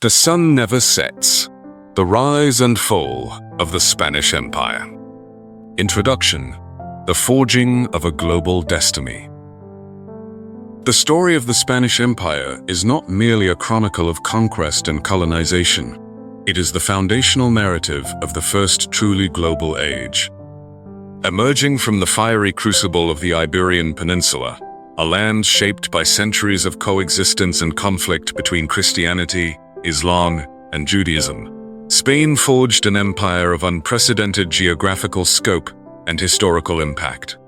The sun never sets. The rise and fall of the Spanish Empire. Introduction: the forging of a global destiny. The story of the Spanish Empire is not merely a chronicle of conquest and colonization. It is the foundational narrative of the first truly global age. Emerging from the fiery crucible of the Iberian Peninsula, a land shaped by centuries of coexistence and conflict between Christianity, Islam, and Judaism, Spain forged an empire of unprecedented geographical scope and historical impact.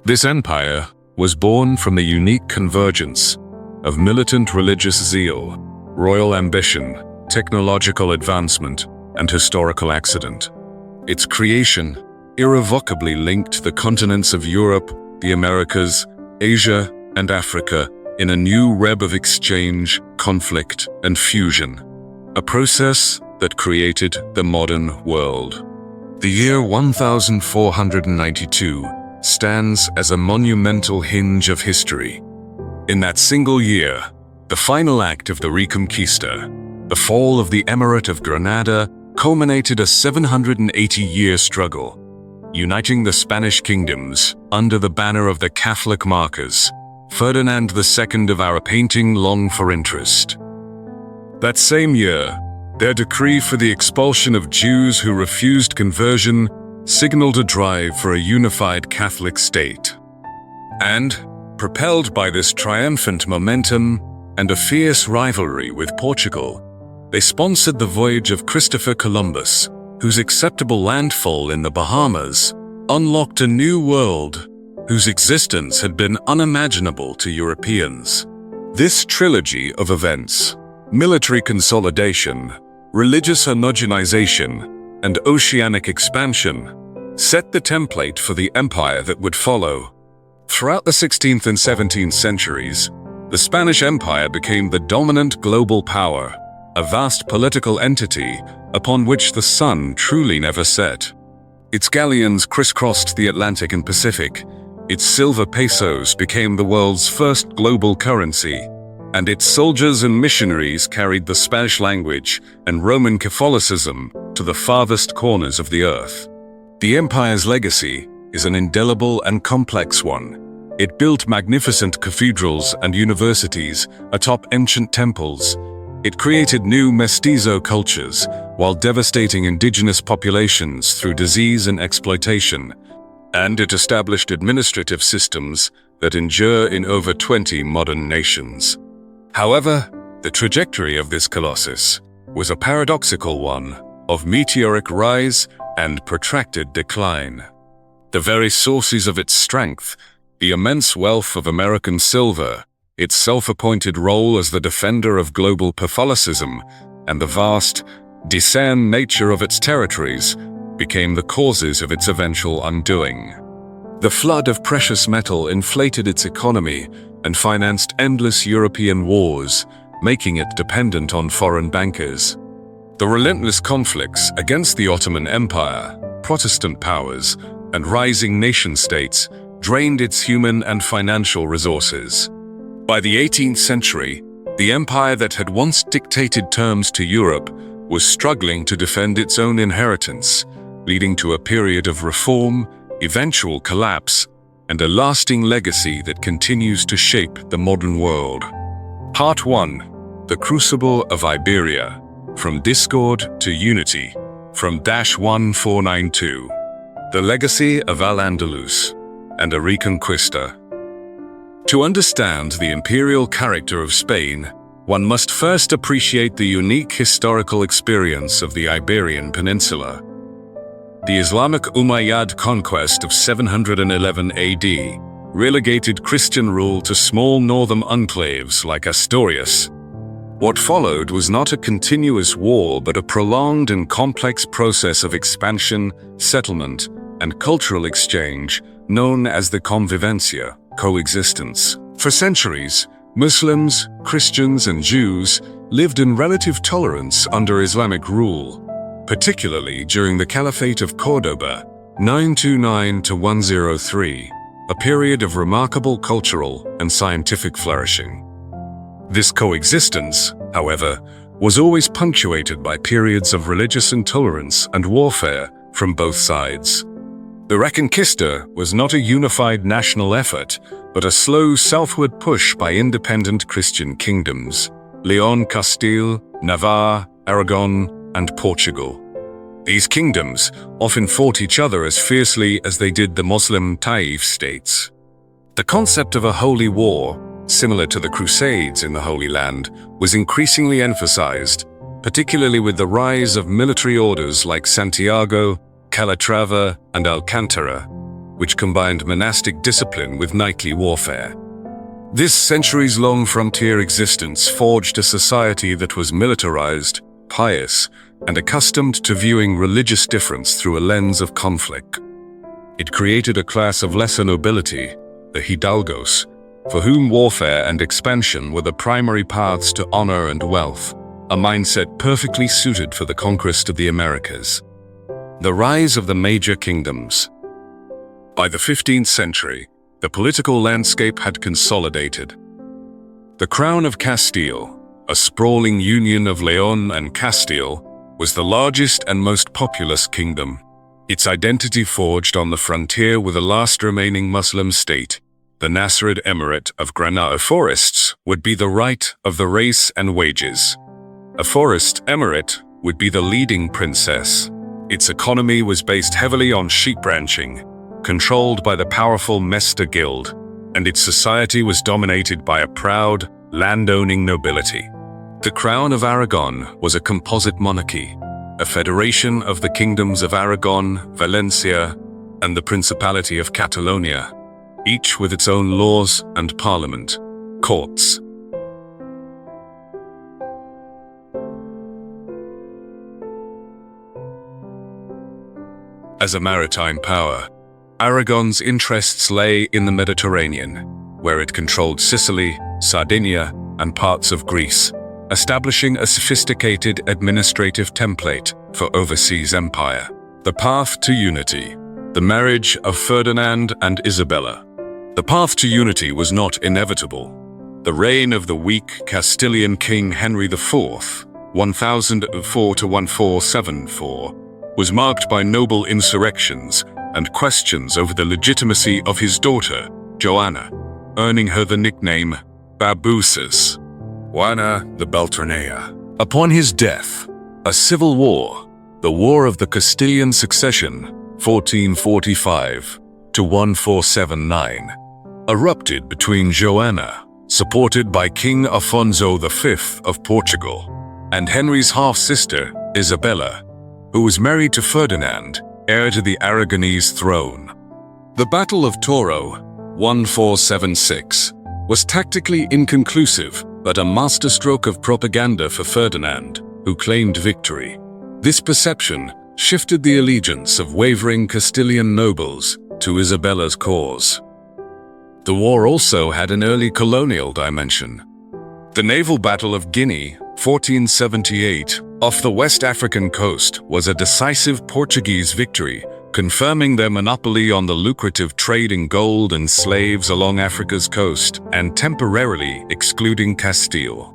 This empire was born from the unique convergence of militant religious zeal, royal ambition, technological advancement, and historical accident. Its creation irrevocably linked the continents of Europe, the Americas, Asia, and Africa in a new web of exchange, conflict, and fusion, a process that created the modern world. The year 1492 stands as a monumental hinge of history. In that single year, the final act of the Reconquista, the fall of the Emirate of Granada, culminated a 780-year struggle, uniting the Spanish kingdoms under the banner of the Catholic markers, Ferdinand II of our painting long for interest. That same year, their decree for the expulsion of Jews who refused conversion signaled a drive for a unified Catholic state. And, propelled by this triumphant momentum and a fierce rivalry with Portugal, they sponsored the voyage of Christopher Columbus, whose acceptable landfall in the Bahamas unlocked a new world whose existence had been unimaginable to Europeans. This trilogy of events, military consolidation, religious homogenization, and oceanic expansion, set the template for the empire that would follow. Throughout the 16th and 17th centuries, the Spanish Empire became the dominant global power, a vast political entity upon which the sun truly never set. Its galleons crisscrossed the Atlantic and Pacific, its silver pesos became the world's first global currency, and its soldiers and missionaries carried the Spanish language and Roman Catholicism to the farthest corners of the earth. The empire's legacy is an indelible and complex one. It built magnificent cathedrals and universities atop ancient temples. It created new mestizo cultures while devastating indigenous populations through disease and exploitation. And it established administrative systems that endure in over 20 modern nations. However, the trajectory of this colossus was a paradoxical one of meteoric rise and protracted decline. The very sources of its strength, the immense wealth of American silver, its self-appointed role as the defender of global Catholicism, and the vast, discerned nature of its territories, became the causes of its eventual undoing. The flood of precious metal inflated its economy and financed endless European wars, making it dependent on foreign bankers. The relentless conflicts against the Ottoman Empire, Protestant powers, and rising nation-states drained its human and financial resources. By the 18th century, the empire that had once dictated terms to Europe was struggling to defend its own inheritance, leading to a period of reform, eventual collapse, and a lasting legacy that continues to shape the modern world. Part 1. The Crucible of Iberia. From Discord to Unity. From -1492. The Legacy of Al-Andalus and a Reconquista. To understand the imperial character of Spain, one must first appreciate the unique historical experience of the Iberian Peninsula. The Islamic Umayyad conquest of 711 AD relegated Christian rule to small northern enclaves like Asturias. What followed was not a continuous war but a prolonged and complex process of expansion, settlement, and cultural exchange known as the convivencia, coexistence. For centuries, Muslims, Christians, and Jews lived in relative tolerance under Islamic rule, particularly during the Caliphate of Córdoba, 929–103, a period of remarkable cultural and scientific flourishing. This coexistence, however, was always punctuated by periods of religious intolerance and warfare from both sides. The Reconquista was not a unified national effort, but a slow southward push by independent Christian kingdoms: Leon, Castile, Navarre, Aragon, and Portugal. These kingdoms often fought each other as fiercely as they did the Muslim Taif states. The concept of a holy war, similar to the Crusades in the Holy Land, was increasingly emphasized, particularly with the rise of military orders like Santiago, Calatrava, and Alcantara, which combined monastic discipline with knightly warfare. This centuries-long frontier existence forged a society that was militarized, pious, and accustomed to viewing religious difference through a lens of conflict. It created a class of lesser nobility, the hidalgos, for whom warfare and expansion were the primary paths to honor and wealth, a mindset perfectly suited for the conquest of the Americas. The rise of the major kingdoms. By the 15th century, the political landscape had consolidated. The Crown of Castile, a sprawling union of Leon and Castile, was the largest and most populous kingdom, its identity forged on the frontier with the last remaining Muslim state, the Nasrid Emirate of Granada. Forests would be the right of the race and wages. A forest emirate would be the leading princess. Its economy was based heavily on sheep ranching, controlled by the powerful Mesta Guild, and its society was dominated by a proud, land-owning nobility. The Crown of Aragon was a composite monarchy, a federation of the kingdoms of Aragon, Valencia, and the Principality of Catalonia, each with its own laws and parliament, courts. As a maritime power, Aragon's interests lay in the Mediterranean, where it controlled Sicily, Sardinia, and parts of Greece, establishing a sophisticated administrative template for overseas empire. The path to unity. The marriage of Ferdinand and Isabella. The path to unity was not inevitable. The reign of the weak Castilian King Henry IV, 1004 to 1474, was marked by noble insurrections and questions over the legitimacy of his daughter, Joanna, earning her the nickname Babuses, Juana the Beltranea. Upon his death, a civil war, the War of the Castilian Succession, 1445 to 1479, erupted between Joanna, supported by King Afonso V of Portugal, and Henry's half-sister, Isabella, who was married to Ferdinand, heir to the Aragonese throne. The Battle of Toro, 1476, was tactically inconclusive, but a masterstroke of propaganda for Ferdinand, who claimed victory. This perception shifted the allegiance of wavering Castilian nobles to Isabella's cause. The war also had an early colonial dimension. The naval battle of Guinea, 1478, off the West African coast was a decisive Portuguese victory, confirming their monopoly on the lucrative trade in gold and slaves along Africa's coast and temporarily excluding Castile.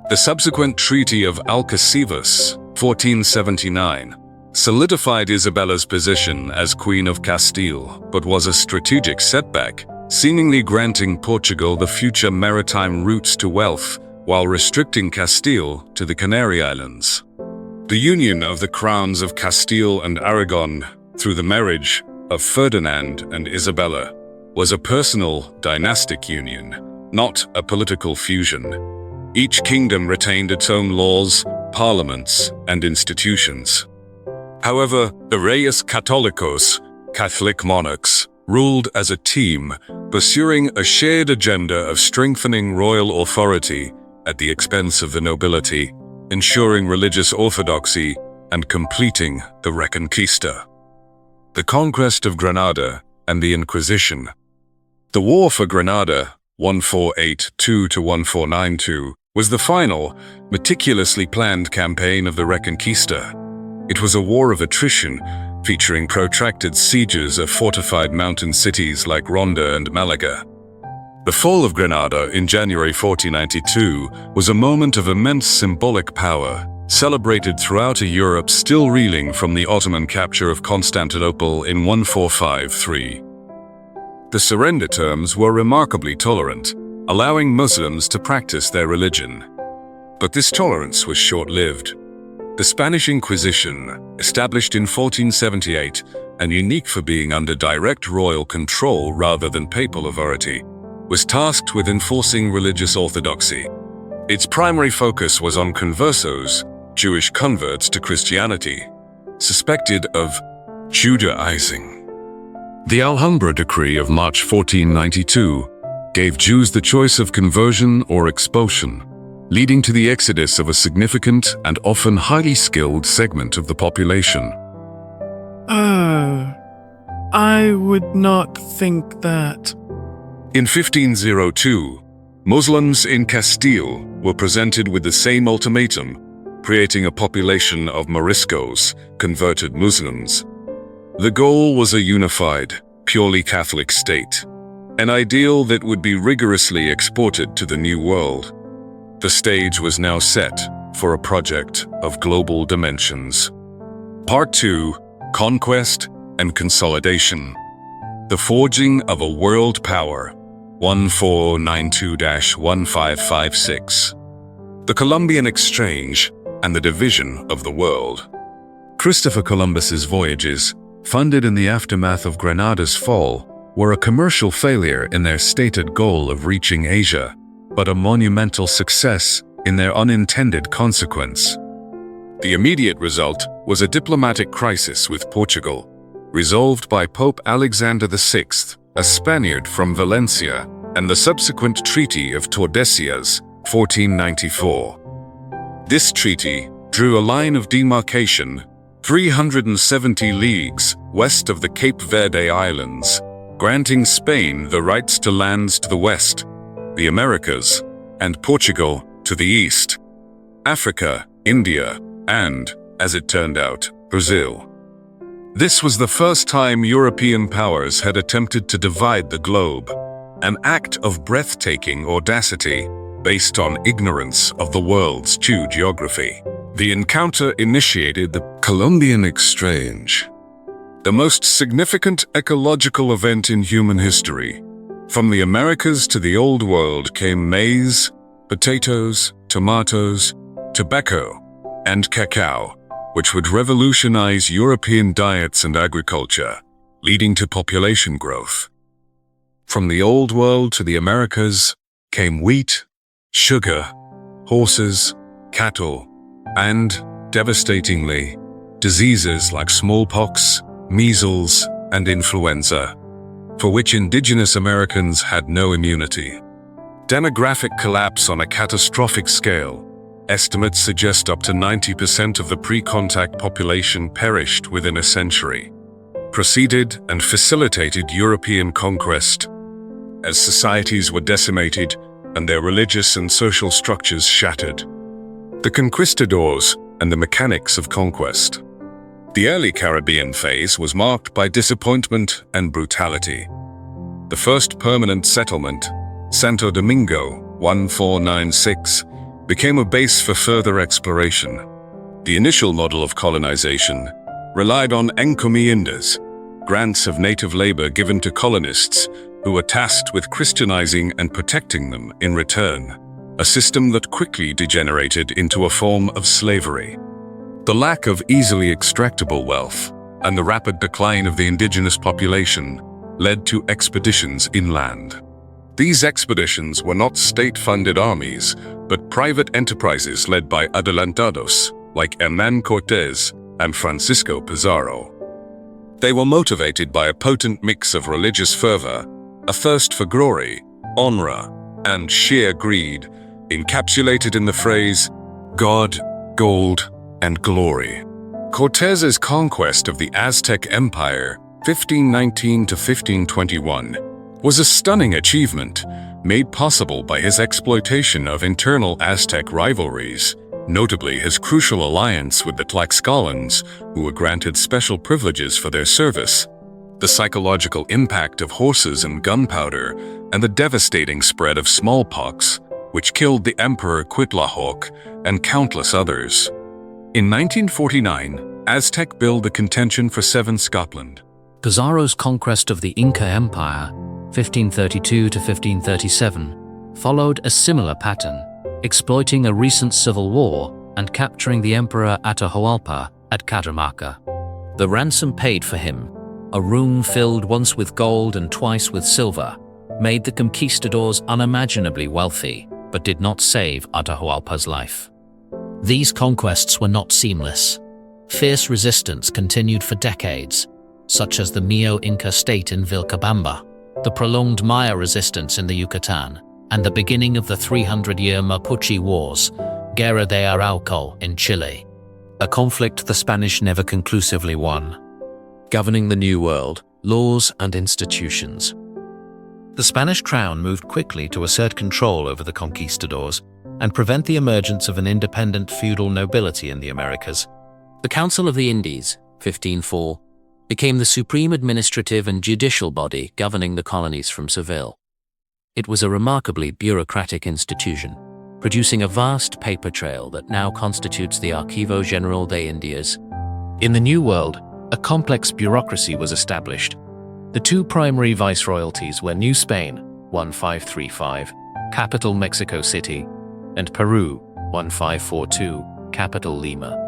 The subsequent Treaty of Algeciras, 1479, solidified Isabella's position as Queen of Castile, but was a strategic setback, seemingly granting Portugal the future maritime routes to wealth while restricting Castile to the Canary Islands. The union of the crowns of Castile and Aragon through the marriage of Ferdinand and Isabella was a personal, dynastic union, not a political fusion. Each kingdom retained its own laws, parliaments, and institutions. However, the Reyes Católicos, Catholic monarchs, ruled as a team, pursuing a shared agenda of strengthening royal authority at the expense of the nobility, ensuring religious orthodoxy, and completing the Reconquista. The conquest of Granada and the Inquisition. The War for Granada, 1482 to 1492, was the final, meticulously planned campaign of the Reconquista. It was a war of attrition, featuring protracted sieges of fortified mountain cities like Ronda and Malaga. The fall of Granada in January 1492 was a moment of immense symbolic power, celebrated throughout a Europe still reeling from the Ottoman capture of Constantinople in 1453. The surrender terms were remarkably tolerant, allowing Muslims to practice their religion. But this tolerance was short-lived. The Spanish Inquisition, established in 1478 and unique for being under direct royal control rather than papal authority, was tasked with enforcing religious orthodoxy. Its primary focus was on conversos, Jewish converts to Christianity, suspected of Judaizing. The Alhambra Decree of March 1492 gave Jews the choice of conversion or expulsion, leading to the exodus of a significant and often highly skilled segment of the population. I would not think that. In 1502, Muslims in Castile were presented with the same ultimatum, creating a population of Moriscos, converted Muslims. The goal was a unified, purely Catholic state, an ideal that would be rigorously exported to the New World. The stage was now set for a project of global dimensions. Part 2: Conquest and Consolidation. The Forging of a World Power, 1492-1556. The Columbian Exchange and the Division of the World. Christopher Columbus's voyages, funded in the aftermath of Granada's fall, were a commercial failure in their stated goal of reaching Asia, but a monumental success in their unintended consequence. The immediate result was a diplomatic crisis with Portugal, resolved by Pope Alexander VI, a Spaniard from Valencia, and the subsequent Treaty of Tordesillas, 1494. This treaty drew a line of demarcation 370 leagues west of the Cape Verde Islands, granting Spain the rights to lands to the west, the Americas, and Portugal to the east, Africa, India, and, as it turned out, Brazil. This was the first time European powers had attempted to divide the globe, an act of breathtaking audacity based on ignorance of the world's true geography. The encounter initiated the Columbian Exchange, the most significant ecological event in human history. From the Americas to the Old World came maize, potatoes, tomatoes, tobacco, and cacao, which would revolutionize European diets and agriculture, leading to population growth. From the Old World to the Americas came wheat, sugar, horses, cattle, and, devastatingly, diseases like smallpox, measles, and influenza, for which indigenous Americans had no immunity. Demographic collapse on a catastrophic scale. Estimates suggest up to 90% of the pre-contact population perished within a century. Preceded and facilitated European conquest, as societies were decimated and their religious and social structures shattered. The conquistadors and the mechanics of conquest. The early Caribbean phase was marked by disappointment and brutality. The first permanent settlement, Santo Domingo, 1496, became a base for further exploration. The initial model of colonization relied on encomiendas, grants of native labor given to colonists who were tasked with Christianizing and protecting them in return, a system that quickly degenerated into a form of slavery. The lack of easily extractable wealth and the rapid decline of the indigenous population led to expeditions inland. These expeditions were not state-funded armies, but private enterprises led by adelantados like Hernán Cortés and Francisco Pizarro. They were motivated by a potent mix of religious fervor, a thirst for glory, honor, and sheer greed, encapsulated in the phrase, God, gold, and glory. Cortés's conquest of the Aztec Empire, 1519 to 1521, was a stunning achievement, made possible by his exploitation of internal Aztec rivalries, notably his crucial alliance with the Tlaxcalans, who were granted special privileges for their service. the psychological impact of horses and gunpowder, and the devastating spread of smallpox, which killed the Emperor Cuitlahuac and countless others. In 1949, Aztec billed the contention for 7 Scotland. Pizarro's conquest of the Inca Empire, 1532 to 1537, followed a similar pattern, exploiting a recent civil war and capturing the Emperor Atahualpa at Cajamarca. The ransom paid for him, a room filled once with gold and twice with silver, made the conquistadors unimaginably wealthy, but did not save Atahualpa's life. These conquests were not seamless. Fierce resistance continued for decades, such as the Mio-Inca state in Vilcabamba, the prolonged Maya resistance in the Yucatan, and the beginning of the 300-year Mapuche Wars, Guerra de Arauco in Chile, a conflict the Spanish never conclusively won. Governing the New World, laws and institutions. The Spanish crown moved quickly to assert control over the conquistadors and prevent the emergence of an independent feudal nobility in the Americas. The Council of the Indies, 1504, became the supreme administrative and judicial body governing the colonies from Seville. It was a remarkably bureaucratic institution, producing a vast paper trail that now constitutes the Archivo General de Indias. In the New World, a complex bureaucracy was established. The 2 primary viceroyalties were New Spain, 1535, capital Mexico City, and Peru, 1542, capital Lima.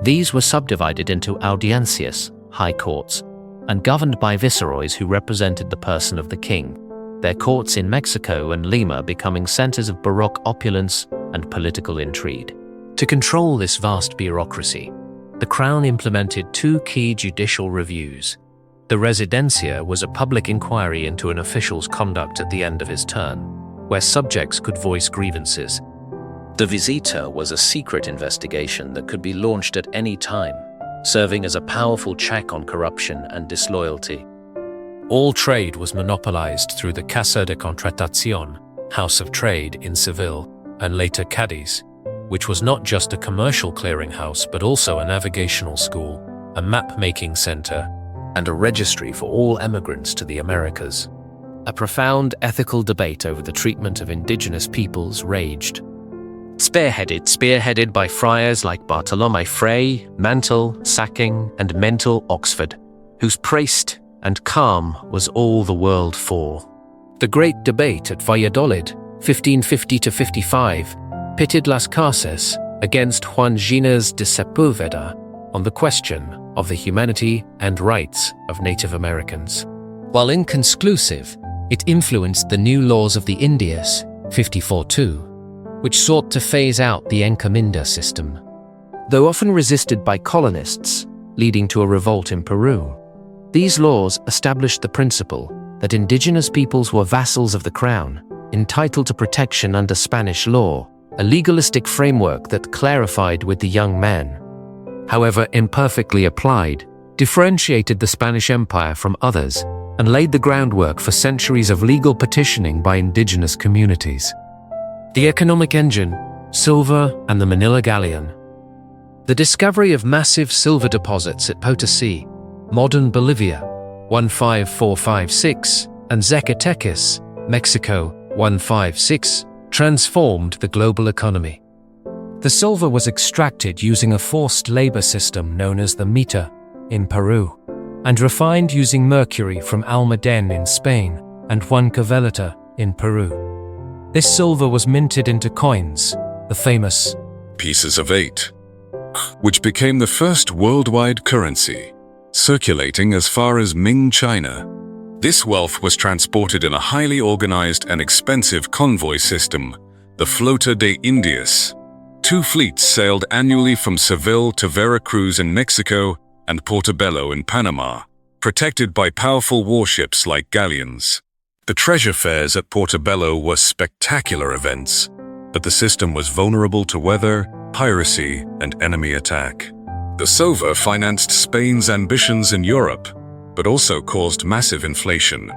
These were subdivided into audiencias, high courts, and governed by viceroys who represented the person of the king, their courts in Mexico and Lima becoming centers of Baroque opulence and political intrigue. To control this vast bureaucracy, the Crown implemented 2 key judicial reviews. The Residencia was a public inquiry into an official's conduct at the end of his term, where subjects could voice grievances. The Visita was a secret investigation that could be launched at any time, serving as a powerful check on corruption and disloyalty. All trade was monopolized through the Casa de Contratación, House of Trade in Seville, and later Cadiz, which was not just a commercial clearinghouse but also a navigational school, a map-making center, and a registry for all emigrants to the Americas. A profound ethical debate over the treatment of indigenous peoples raged. Spearheaded by friars like Bartolome Frey, Mantle, Sacking, and Mental Oxford, whose priest and calm was all the world for. The Great Debate at Valladolid, 1550 to 55, pitted Las Casas against Juan Gines de Sepúlveda on the question of the humanity and rights of Native Americans. While inconclusive, it influenced the new laws of the Indias, 54-2, which sought to phase out the encomienda system. Though often resisted by colonists, leading to a revolt in Peru, these laws established the principle that indigenous peoples were vassals of the crown, entitled to protection under Spanish law, a legalistic framework that clarified with the young man. However imperfectly applied, differentiated the Spanish Empire from others and laid the groundwork for centuries of legal petitioning by indigenous communities. The economic engine, silver and the Manila Galleon. The discovery of massive silver deposits at Potosí, modern Bolivia, 15456, and Zacatecas, Mexico, 156, transformed the global economy. The silver was extracted using a forced labor system known as the mita in Peru, and refined using mercury from Almadén in Spain and Huancavelica in Peru. This silver was minted into coins, the famous pieces of 8, which became the first worldwide currency, circulating as far as Ming China. This wealth was transported in a highly organized and expensive convoy system, the Flota de Indias. 2 fleets sailed annually from Seville to Veracruz in Mexico and Portobello in Panama, protected by powerful warships like galleons. The treasure fairs at Portobello were spectacular events, but the system was vulnerable to weather, piracy, and enemy attack. The silver financed Spain's ambitions in Europe, but also caused massive inflation,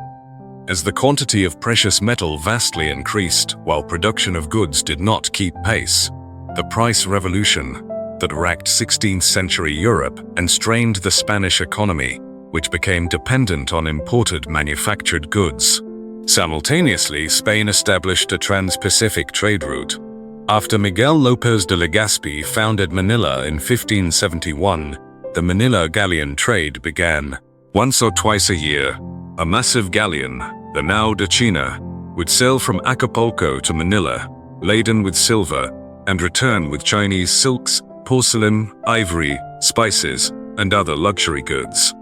as the quantity of precious metal vastly increased while production of goods did not keep pace. The price revolution that racked 16th century Europe and strained the Spanish economy which became dependent on imported manufactured goods. Simultaneously, Spain established a trans-Pacific trade route. After Miguel López de Legazpi founded Manila in 1571, the Manila galleon trade began. Once or twice a year, a massive galleon, the Nao de China, would sail from Acapulco to Manila, laden with silver, and return with Chinese silks, porcelain, ivory, spices, and other luxury goods.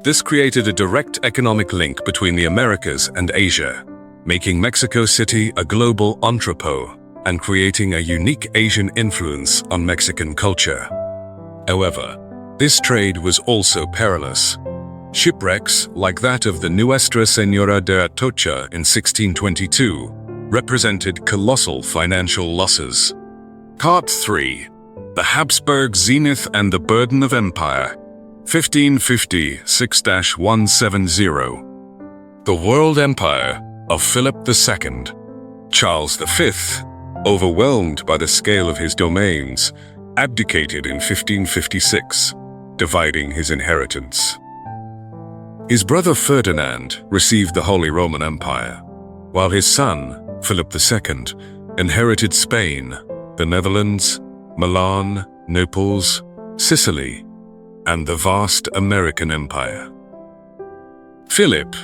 This created a direct economic link between the Americas and Asia, making Mexico City a global entrepot and creating a unique Asian influence on Mexican culture. However, this trade was also perilous. Shipwrecks, like that of the Nuestra Señora de Atocha in 1622, represented colossal financial losses. Part 3. The Habsburg Zenith and the Burden of Empire, 1550-170. The World Empire of Philip II. Charles V, overwhelmed by the scale of his domains, abdicated in 1556, dividing his inheritance. His brother Ferdinand received the Holy Roman Empire, while his son, Philip II, inherited Spain, the Netherlands, Milan, Naples, Sicily, and the vast American Empire. Philip,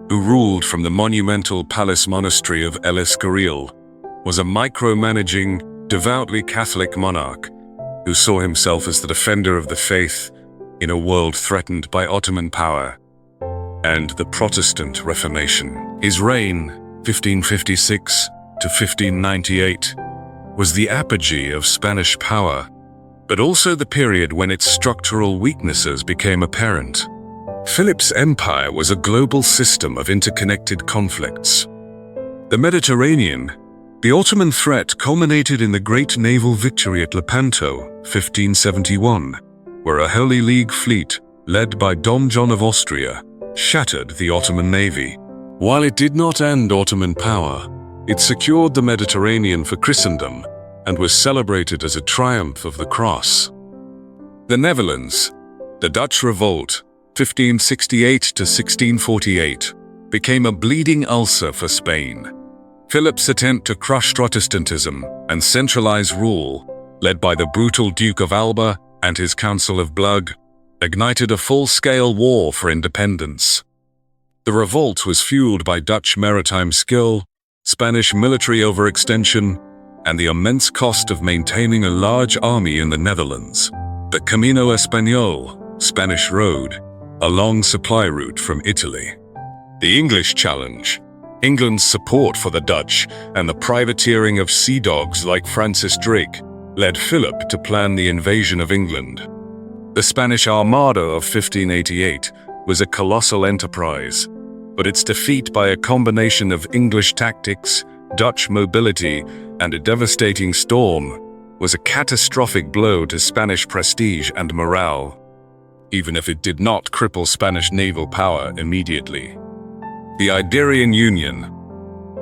who ruled from the monumental palace monastery of El Escorial, was a micromanaging, devoutly Catholic monarch who saw himself as the defender of the faith in a world threatened by Ottoman power and the Protestant Reformation. His reign, 1556 to 1598, was the apogee of Spanish power, but also the period when its structural weaknesses became apparent. Philip's empire was a global system of interconnected conflicts. The Mediterranean, the Ottoman threat culminated in the great naval victory at Lepanto, 1571, where a Holy League fleet, led by Dom John of Austria, shattered the Ottoman navy. While it did not end Ottoman power, it secured the Mediterranean for Christendom and was celebrated as a triumph of the cross. The Netherlands, the Dutch Revolt, 1568 to 1648, became a bleeding ulcer for Spain. Philip's attempt to crush Protestantism and centralize rule, led by the brutal Duke of Alba and his Council of Blood, ignited a full-scale war for independence. The revolt was fueled by Dutch maritime skill, Spanish military overextension, and the immense cost of maintaining a large army in the Netherlands. The Camino Español, Spanish Road, a long supply route from Italy. The English challenge, England's support for the Dutch, and the privateering of sea dogs like Francis Drake, led Philip to plan the invasion of England. The Spanish Armada of 1588 was a colossal enterprise, but its defeat by a combination of English tactics, Dutch mobility, and a devastating storm was a catastrophic blow to Spanish prestige and morale, even if it did not cripple Spanish naval power immediately. The Iberian Union.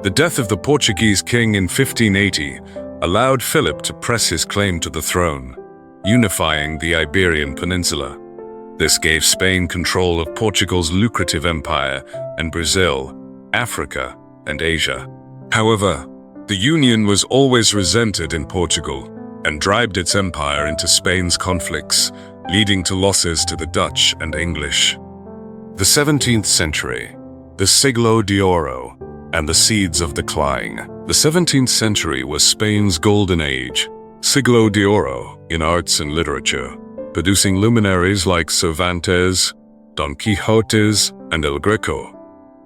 The death of the Portuguese king in 1580 allowed Philip to press his claim to the throne, unifying the Iberian Peninsula. This gave Spain control of Portugal's lucrative empire and Brazil, Africa, and Asia. However, the union was always resented in Portugal and dragged its empire into Spain's conflicts, leading to losses to the Dutch and English. The 17th century, the Siglo de Oro, and the seeds of decline. The 17th century was Spain's golden age, Siglo de Oro in arts and literature, producing luminaries like Cervantes, Don Quixote, and El Greco.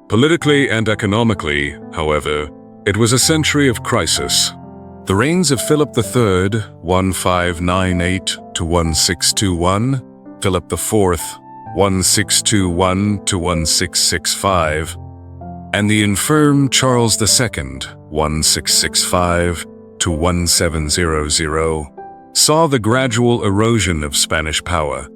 Politically and economically, however, it was a century of crisis. The reigns of Philip III, 1598 to 1621, Philip IV, 1621 to 1665, and the infirm Charles II, 1665 to 1700, saw the gradual erosion of Spanish power.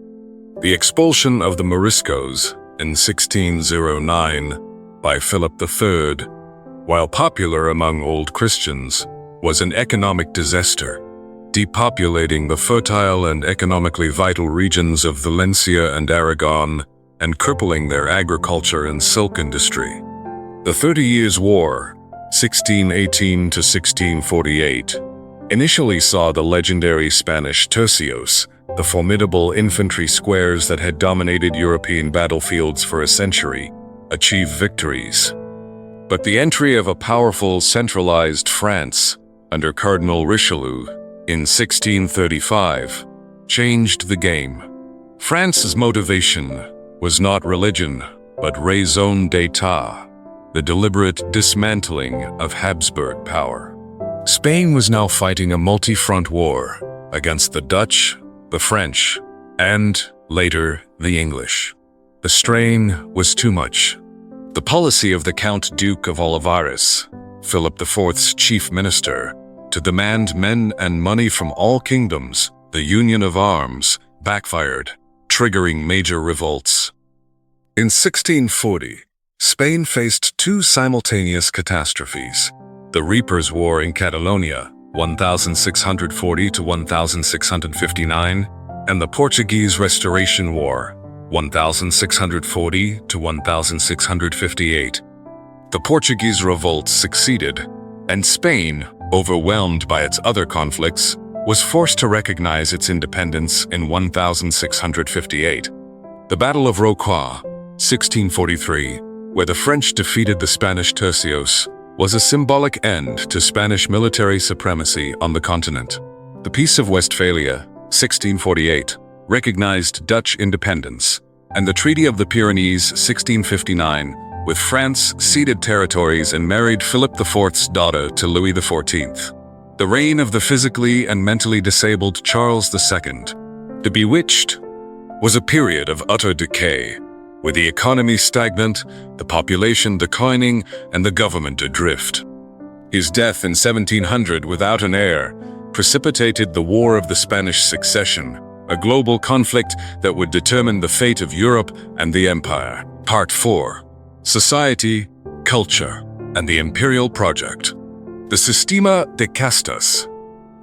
The expulsion of the Moriscos in 1609 by Philip III, while popular among Old Christians, was an economic disaster, depopulating the fertile and economically vital regions of Valencia and Aragon and crippling their agriculture and silk industry. The 30 Years' War, 1618 to 1648, initially saw the legendary Spanish tercios, the formidable infantry squares that had dominated European battlefields for a century, achieve victories. But the entry of a powerful centralized France under Cardinal Richelieu in 1635 changed the game. France's motivation was not religion, but raison d'etat, the deliberate dismantling of Habsburg power. Spain was now fighting a multi-front war against the Dutch, the French, and, later, the English. The strain was too much. The policy of the Count Duke of Olivares, Philip IV's chief minister, to demand men and money from all kingdoms, the union of arms, backfired, triggering major revolts. In 1640, Spain faced two simultaneous catastrophes: the Reapers' War in Catalonia, 1640 to 1659, and the Portuguese Restoration War, 1640 to 1658. The Portuguese revolt succeeded, and Spain, overwhelmed by its other conflicts, was forced to recognize its independence in 1658. The Battle of Rocroi, 1643, where the French defeated the Spanish tercios, was a symbolic end to Spanish military supremacy on the continent. The Peace of Westphalia, 1648, recognized Dutch independence, and the Treaty of the Pyrenees, 1659, with France ceded territories and married Philip IV's daughter to Louis XIV. The reign of the physically and mentally disabled Charles II, the Bewitched, was a period of utter decay, with the economy stagnant, the population declining, and the government adrift. His death in 1700 without an heir precipitated the War of the Spanish Succession, a global conflict that would determine the fate of Europe and the Empire. Part 4. Society, Culture, and the Imperial Project. The Sistema de Castas,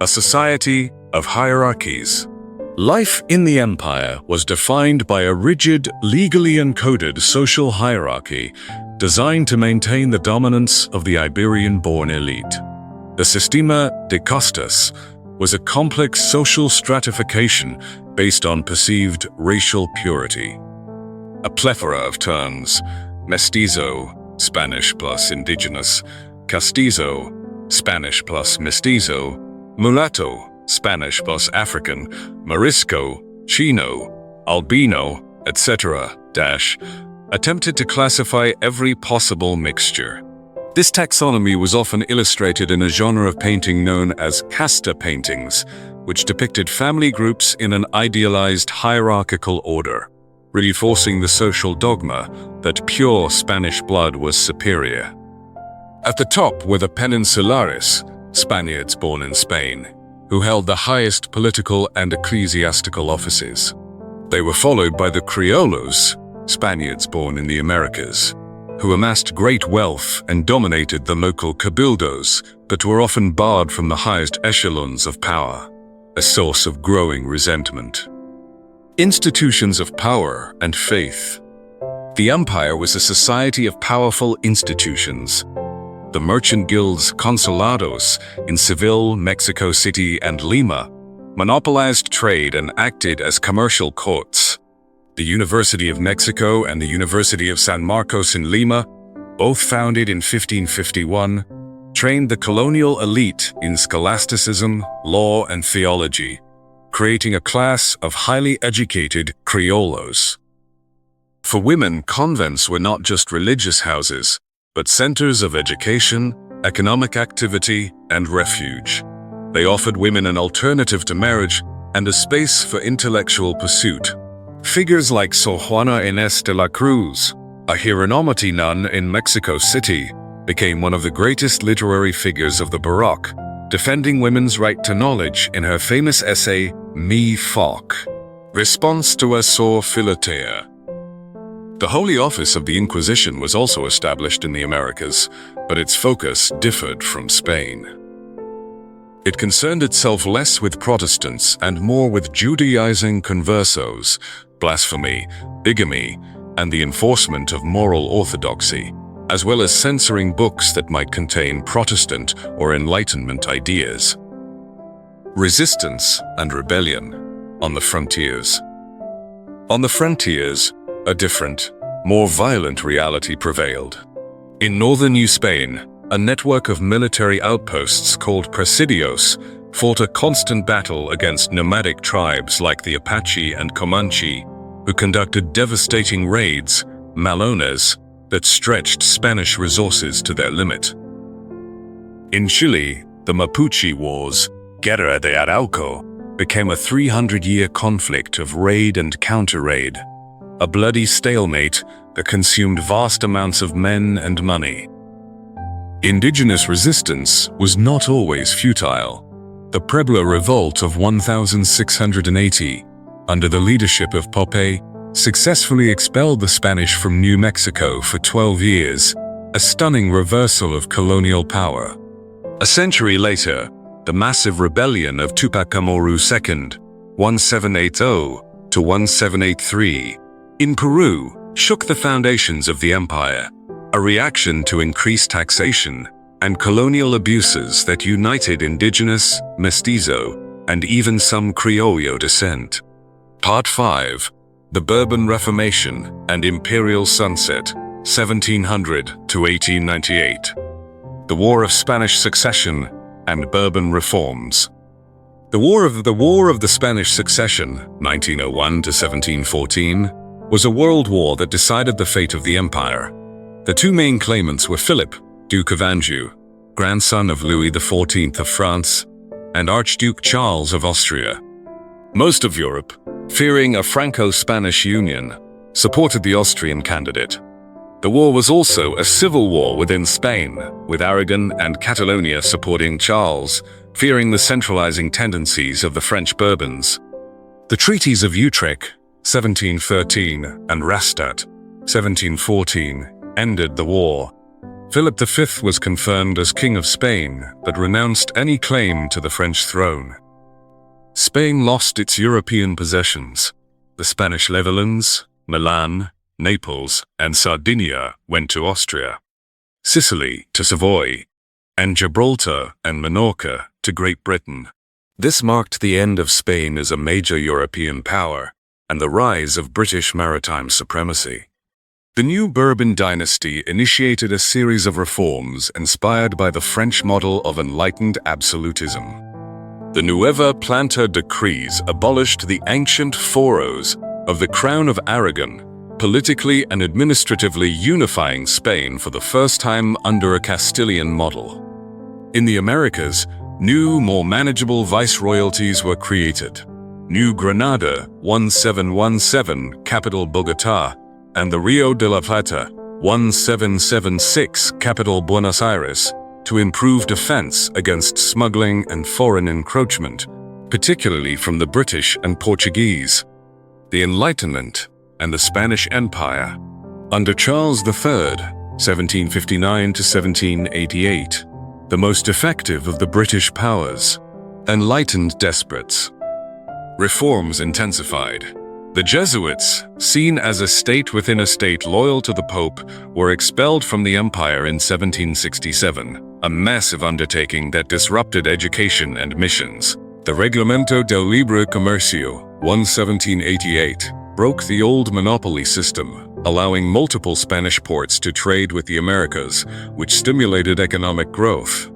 a society of hierarchies. Life in the empire was defined by a rigid, legally encoded social hierarchy designed to maintain the dominance of the Iberian-born elite. The Sistema de Castas was a complex social stratification based on perceived racial purity. A plethora of terms: mestizo, Spanish plus indigenous; castizo, Spanish plus mestizo; mulatto, Spanish plus African; Morisco, Chino, Albino, etc. attempted to classify every possible mixture. This taxonomy was often illustrated in a genre of painting known as casta paintings, which depicted family groups in an idealized hierarchical order, reinforcing the social dogma that pure Spanish blood was superior. At the top were the Peninsulares, Spaniards born in Spain, who held the highest political and ecclesiastical offices. They were followed by the Criollos, Spaniards born in the Americas, who amassed great wealth and dominated the local cabildos, but were often barred from the highest echelons of power, a source of growing resentment. Institutions of power and faith. The empire was a society of powerful institutions. The merchant guilds consulados in Seville, Mexico City, and Lima monopolized trade and acted as commercial courts. The University of Mexico and the University of San Marcos in Lima, both founded in 1551, trained the colonial elite in scholasticism, law, and theology, creating a class of highly educated criollos. For women, convents were not just religious houses, but centers of education, economic activity, and refuge. They offered women an alternative to marriage and a space for intellectual pursuit. Figures like Sor Juana Inés de la Cruz, a Hieronomity nun in Mexico City, became one of the greatest literary figures of the Baroque, defending women's right to knowledge in her famous essay, Mi Foc, Response to a Sor Filotea. The Holy Office of the Inquisition was also established in the Americas, but its focus differed from Spain. It concerned itself less with Protestants and more with Judaizing conversos, blasphemy, bigamy, and the enforcement of moral orthodoxy, as well as censoring books that might contain Protestant or Enlightenment ideas. Resistance and rebellion on the frontiers. On the frontiers, a different, more violent reality prevailed. In northern New Spain, a network of military outposts called presidios fought a constant battle against nomadic tribes like the Apache and Comanche, who conducted devastating raids, malones, that stretched Spanish resources to their limit. In Chile, the Mapuche Wars, Guerra de Arauco, became a 300-year conflict of raid and counter-raid, a bloody stalemate that consumed vast amounts of men and money. Indigenous resistance was not always futile. The Puebla Revolt of 1680, under the leadership of Pope, successfully expelled the Spanish from New Mexico for 12 years, a stunning reversal of colonial power. A century later, the massive rebellion of Tupac Amaru II, 1780 to 1783, in Peru, shook the foundations of the empire, a reaction to increased taxation and colonial abuses that united indigenous, mestizo, and even some Criollo descent. Part 5. The Bourbon Reformation and Imperial Sunset, 1700 to 1898. The War of Spanish Succession and Bourbon Reforms. The War of the Spanish Succession, 1901 to 1714, was a world war that decided the fate of the empire. The two main claimants were Philip, Duke of Anjou, grandson of Louis XIV of France, and Archduke Charles of Austria. Most of Europe, fearing a Franco-Spanish union, supported the Austrian candidate. The war was also a civil war within Spain, with Aragon and Catalonia supporting Charles, fearing the centralizing tendencies of the French Bourbons. The treaties of Utrecht, 1713, and Rastatt, 1714, ended the war. Philip V was confirmed as King of Spain, but renounced any claim to the French throne. Spain lost its European possessions. The Spanish Netherlands, Milan, Naples, and Sardinia went to Austria, Sicily to Savoy, and Gibraltar and Minorca to Great Britain. This marked the end of Spain as a major European power and the rise of British maritime supremacy. The new Bourbon dynasty initiated a series of reforms inspired by the French model of enlightened absolutism. The Nueva Planta decrees abolished the ancient foros of the Crown of Aragon, politically and administratively unifying Spain for the first time under a Castilian model. In the Americas, new, more manageable viceroyalties were created. New Granada, 1717, capital Bogotá, and the Rio de la Plata, 1776, capital Buenos Aires, to improve defense against smuggling and foreign encroachment, particularly from the British and Portuguese. The Enlightenment and the Spanish Empire. Under Charles III, 1759 to 1788, the most effective of the British powers, enlightened despots. Reforms intensified. The Jesuits, seen as a state within a state loyal to the Pope, were expelled from the empire in 1767, a massive undertaking that disrupted education and missions. The Reglamento del Libre Comercio, 1788, broke the old monopoly system, allowing multiple Spanish ports to trade with the Americas, which stimulated economic growth.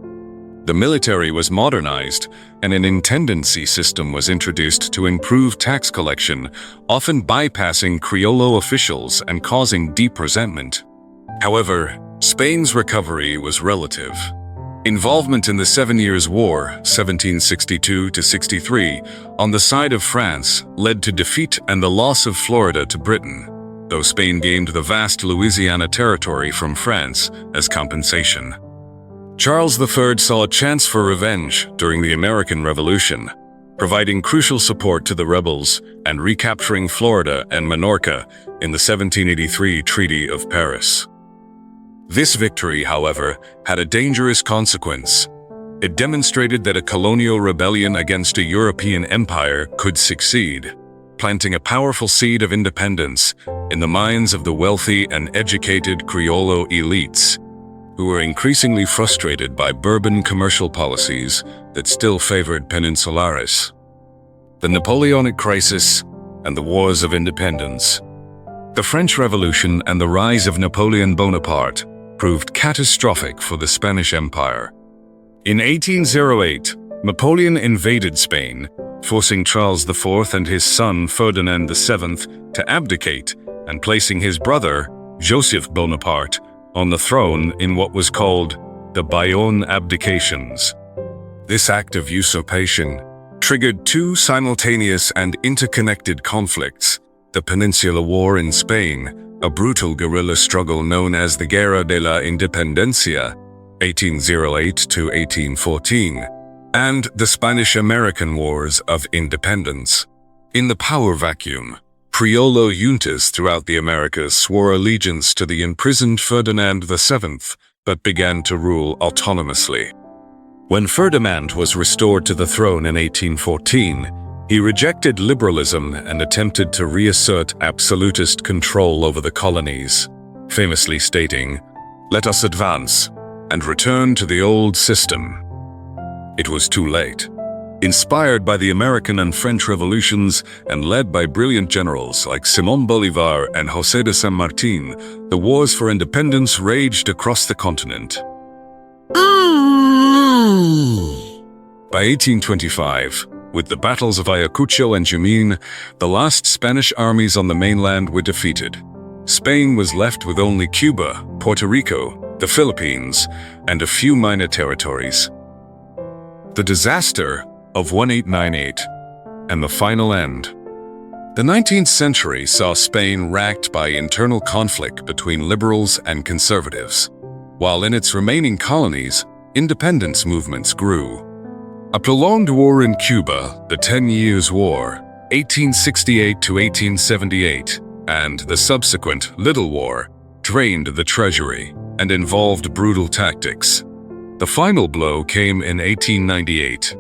The military was modernized, and an intendancy system was introduced to improve tax collection, often bypassing Criollo officials and causing deep resentment. However, Spain's recovery was relative. Involvement in the Seven Years' War, 1762 to 63, on the side of France led to defeat and the loss of Florida to Britain, though Spain gained the vast Louisiana territory from France as compensation. Charles III saw a chance for revenge during the American Revolution, providing crucial support to the rebels and recapturing Florida and Minorca in the 1783 Treaty of Paris. This victory, however, had a dangerous consequence. It demonstrated that a colonial rebellion against a European empire could succeed, planting a powerful seed of independence in the minds of the wealthy and educated Criollo elites, who were increasingly frustrated by Bourbon commercial policies that still favored Peninsulares. The Napoleonic crisis and the Wars of Independence. The French Revolution and the rise of Napoleon Bonaparte proved catastrophic for the Spanish Empire. In 1808, Napoleon invaded Spain, forcing Charles IV and his son Ferdinand VII to abdicate and placing his brother, Joseph Bonaparte, on the throne in what was called the Bayonne abdications. This act of usurpation triggered two simultaneous and interconnected conflicts: the Peninsular War in Spain, a brutal guerrilla struggle known as the Guerra de la Independencia, 1808 to 1814, and the Spanish-American Wars of Independence. In the power vacuum, Criollo juntas throughout the Americas swore allegiance to the imprisoned Ferdinand VII, but began to rule autonomously. When Ferdinand was restored to the throne in 1814, he rejected liberalism and attempted to reassert absolutist control over the colonies, famously stating, "Let us advance and return to the old system." It was too late. Inspired by the American and French revolutions and led by brilliant generals like Simón Bolívar and José de San Martín, the wars for independence raged across the continent. By 1825, with the battles of Ayacucho and Junín, the last Spanish armies on the mainland were defeated. Spain was left with only Cuba, Puerto Rico, the Philippines, and a few minor territories. The disaster of 1898 and the final end. The 19th century saw Spain racked by internal conflict between liberals and conservatives, while in its remaining colonies, independence movements grew. A prolonged war in Cuba, the 10 Years' War, 1868 to 1878, and the subsequent Little War, drained the treasury and involved brutal tactics. The final blow came in 1898.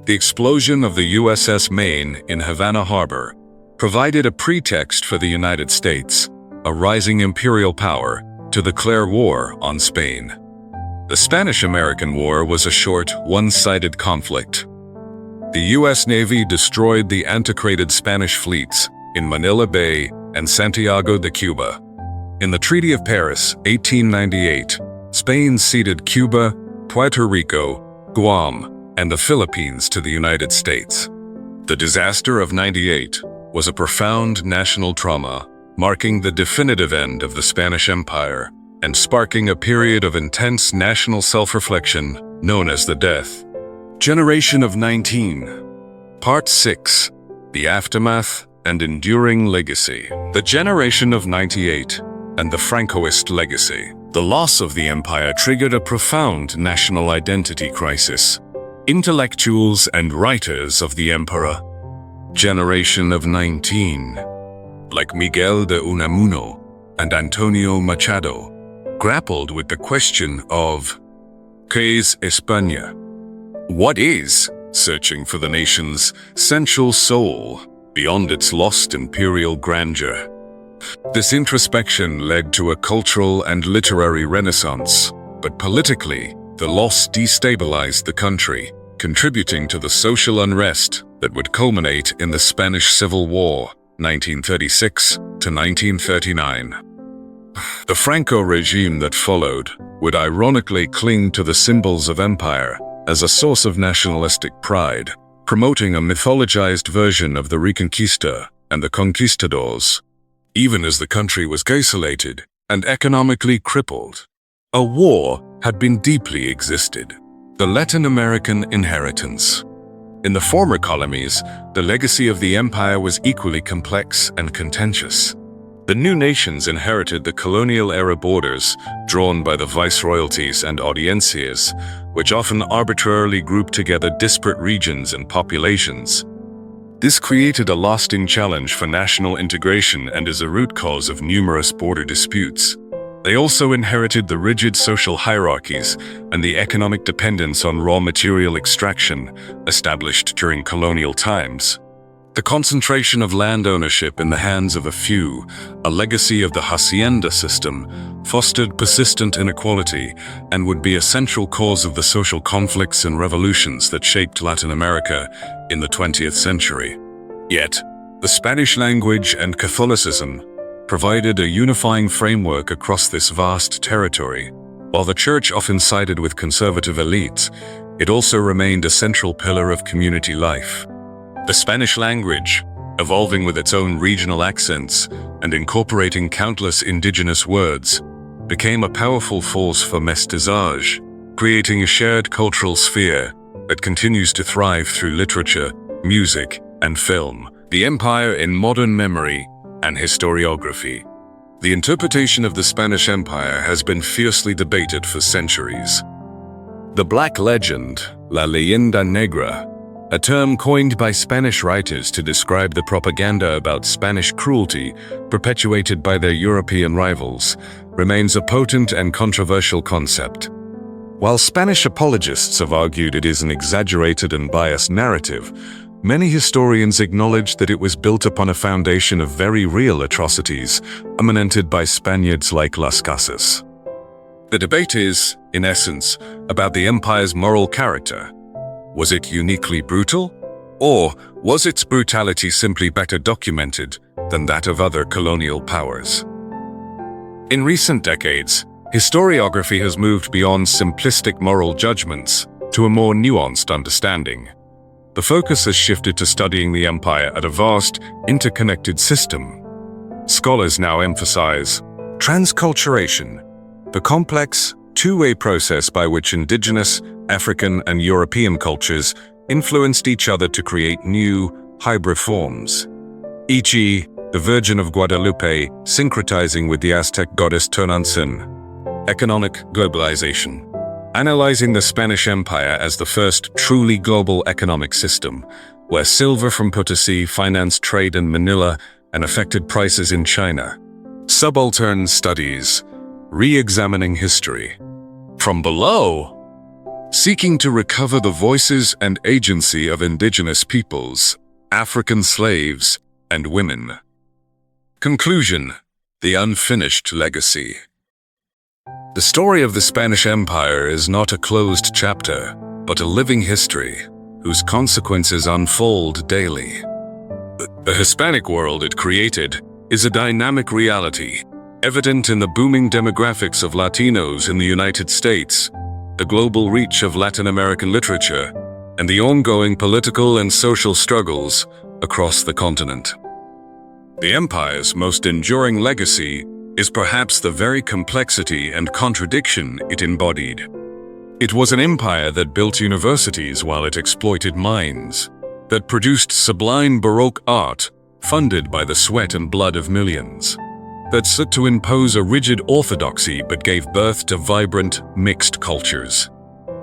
The explosion of the USS Maine in Havana Harbor provided a pretext for the United States, a rising imperial power, to declare war on Spain. The Spanish-American War was a short, one-sided conflict. The U.S. Navy destroyed the antiquated Spanish fleets in Manila Bay and Santiago de Cuba. In the Treaty of Paris, 1898, Spain ceded Cuba, Puerto Rico, Guam, and the Philippines to the United States. The disaster of '98 was a profound national trauma, marking the definitive end of the Spanish Empire and sparking a period of intense national self-reflection known as the Death Generation of 19. Part 6. The Aftermath and Enduring Legacy. The Generation of '98 and the Francoist Legacy. The loss of the empire triggered a profound national identity crisis. Intellectuals and writers of the emperor, Generation of 19, like Miguel de Unamuno and Antonio Machado, grappled with the question of ¿Qué es España? What is searching for the nation's central soul beyond its lost imperial grandeur? This introspection led to a cultural and literary renaissance, but politically, the loss destabilized the country, contributing to the social unrest that would culminate in the Spanish Civil War, 1936 to 1939. The Franco regime that followed would ironically cling to the symbols of empire as a source of nationalistic pride, promoting a mythologized version of the Reconquista and the conquistadors. Even as the country was isolated and economically crippled, a war had been deeply existed: the Latin American inheritance. In the former colonies, the legacy of the empire was equally complex and contentious. The new nations inherited the colonial era borders drawn by the viceroyalties and audiencias, which often arbitrarily grouped together disparate regions and populations. This created a lasting challenge for national integration and is a root cause of numerous border disputes. They also inherited the rigid social hierarchies and the economic dependence on raw material extraction established during colonial times. The concentration of land ownership in the hands of a few, a legacy of the hacienda system, fostered persistent inequality and would be a central cause of the social conflicts and revolutions that shaped Latin America in the 20th century. Yet, the Spanish language and Catholicism provided a unifying framework across this vast territory. While the church often sided with conservative elites, it also remained a central pillar of community life. The Spanish language, evolving with its own regional accents and incorporating countless indigenous words, became a powerful force for mestiçage, creating a shared cultural sphere that continues to thrive through literature, music, and film. The empire in modern memory and historiography. The interpretation of the Spanish Empire has been fiercely debated for centuries. The Black Legend, La Leyenda Negra, a term coined by Spanish writers to describe the propaganda about Spanish cruelty perpetuated by their European rivals, remains a potent and controversial concept. While Spanish apologists have argued it is an exaggerated and biased narrative, many historians acknowledge that it was built upon a foundation of very real atrocities emanated by Spaniards like Las Casas. The debate is, in essence, about the empire's moral character. Was it uniquely brutal? Or was its brutality simply better documented than that of other colonial powers? In recent decades, historiography has moved beyond simplistic moral judgments to a more nuanced understanding. The focus has shifted to studying the empire as a vast, interconnected system. Scholars now emphasize transculturation, the complex, two-way process by which indigenous, African, and European cultures influenced each other to create new, hybrid forms. E.g., the Virgin of Guadalupe syncretizing with the Aztec goddess Tonantzin. Economic globalization. Analyzing the Spanish Empire as the first truly global economic system, where silver from Potosi financed trade in Manila and affected prices in China. Subaltern studies, re-examining history. From below, seeking to recover the voices and agency of indigenous peoples, African slaves, and women. Conclusion: the unfinished legacy. The story of the Spanish Empire is not a closed chapter, but a living history, whose consequences unfold daily. The Hispanic world it created is a dynamic reality, evident in the booming demographics of Latinos in the United States, the global reach of Latin American literature, and the ongoing political and social struggles across the continent. The empire's most enduring legacy is perhaps the very complexity and contradiction it embodied. It was an empire that built universities while it exploited mines, that produced sublime Baroque art funded by the sweat and blood of millions, that sought to impose a rigid orthodoxy but gave birth to vibrant, mixed cultures.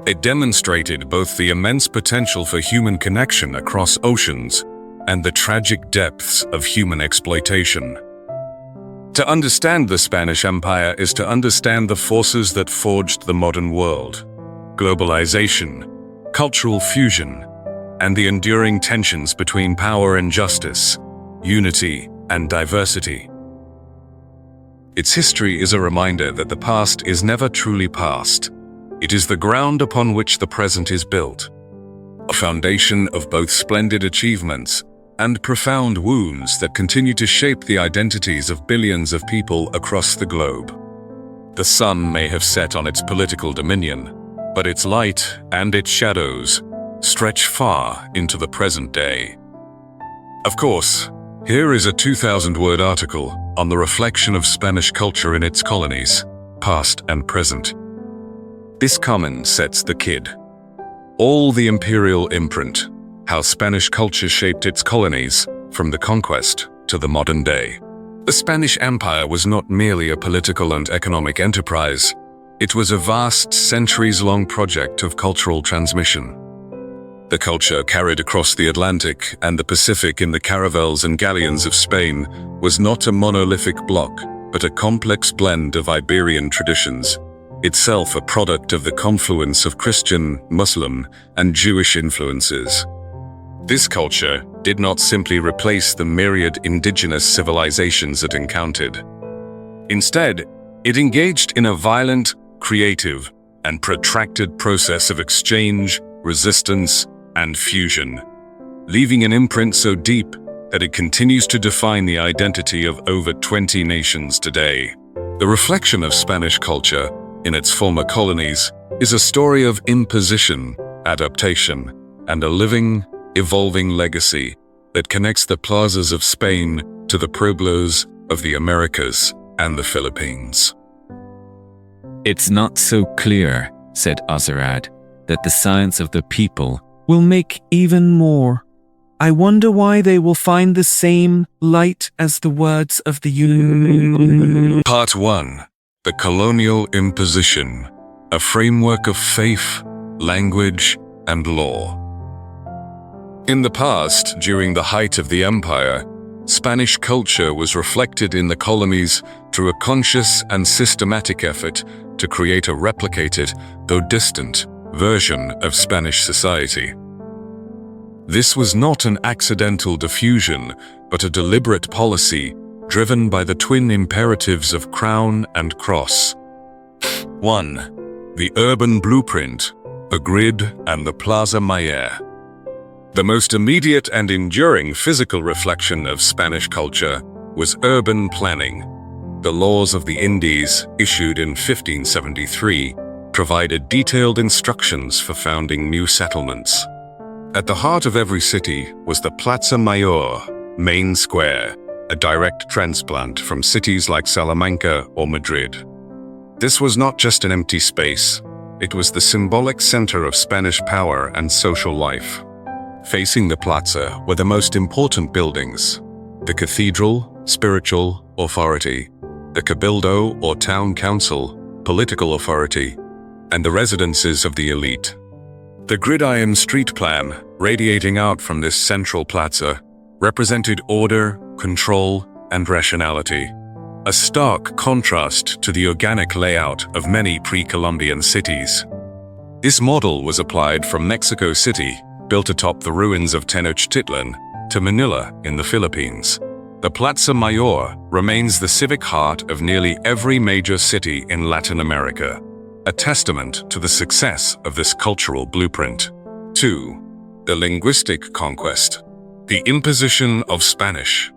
It demonstrated both the immense potential for human connection across oceans and the tragic depths of human exploitation. To understand the Spanish Empire is to understand the forces that forged the modern world: globalization, cultural fusion, and the enduring tensions between power and justice, unity and diversity. Its history is a reminder that the past is never truly past. It is the ground upon which the present is built, a foundation of both splendid achievements and profound wounds that continue to shape the identities of billions of people across the globe. The sun may have set on its political dominion, but its light and its shadows stretch far into the present day. Of course, here is a 2,000-word article on the reflection of Spanish culture in its colonies, past and present. This comment sets the kid. All the imperial imprint, how Spanish culture shaped its colonies from the conquest to the modern day. The Spanish Empire was not merely a political and economic enterprise. It was a vast, centuries-long project of cultural transmission. The culture carried across the Atlantic and the Pacific in the caravels and galleons of Spain was not a monolithic block, but a complex blend of Iberian traditions, itself a product of the confluence of Christian, Muslim, and Jewish influences. This culture, did not simply replace the myriad indigenous civilizations it encountered. Instead, it engaged in a violent, creative, and protracted process of exchange, resistance, and fusion, leaving an imprint so deep that it continues to define the identity of over 20 nations today. The reflection of Spanish culture in its former colonies is a story of imposition, adaptation, and a living, evolving legacy that connects the plazas of Spain to the pueblos of the Americas and the Philippines. "It's not so clear," said Azarad, "that the science of the people will make even more. I wonder why they will find the same light as the words of the Part 1. The Colonial Imposition, a framework of faith, language, and law. In the past, during the height of the empire, Spanish culture was reflected in the colonies through a conscious and systematic effort to create a replicated, though distant, version of Spanish society. This was not an accidental diffusion, but a deliberate policy driven by the twin imperatives of crown and cross. 1. The urban blueprint, the grid, and the Plaza Mayor. The most immediate and enduring physical reflection of Spanish culture was urban planning. The laws of the Indies, issued in 1573, provided detailed instructions for founding new settlements. At the heart of every city was the Plaza Mayor, main square, a direct transplant from cities like Salamanca or Madrid. This was not just an empty space, it was the symbolic center of Spanish power and social life. Facing the plaza were the most important buildings: the cathedral, spiritual authority, the cabildo or town council, political authority, and the residences of the elite. The gridiron street plan, radiating out from this central plaza, represented order, control, and rationality, a stark contrast to the organic layout of many pre-Columbian cities. This model was applied from Mexico City, built atop the ruins of Tenochtitlan, to Manila in the Philippines. The Plaza Mayor remains the civic heart of nearly every major city in Latin America, a testament to the success of this cultural blueprint. 2. The linguistic conquest, the imposition of Spanish.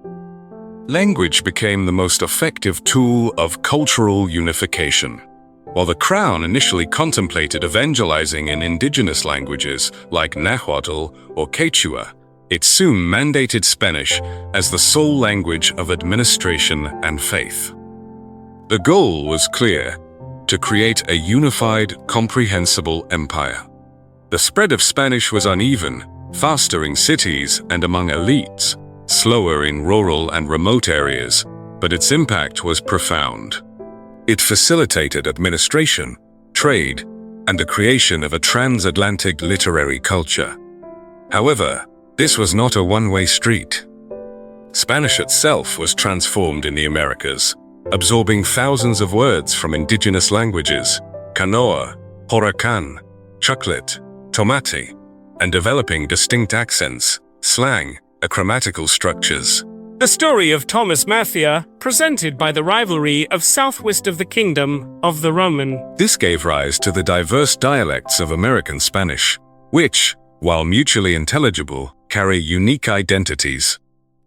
Language became the most effective tool of cultural unification. While the crown initially contemplated evangelizing in indigenous languages like Nahuatl or Quechua, it soon mandated Spanish as the sole language of administration and faith. The goal was clear: to create a unified, comprehensible empire. The spread of Spanish was uneven, faster in cities and among elites, slower in rural and remote areas, but its impact was profound. It facilitated administration, trade, and the creation of a transatlantic literary culture. However, this was not a one-way street. Spanish itself was transformed in the Americas, absorbing thousands of words from indigenous languages, Canoa, Horacan, Chuclet, Tomate, and developing distinct accents, slang, and grammatical structures. The story of Thomas Mathia, presented by the rivalry of southwest of the Kingdom of the Roman. This gave rise to the diverse dialects of American Spanish, which, while mutually intelligible, carry unique identities.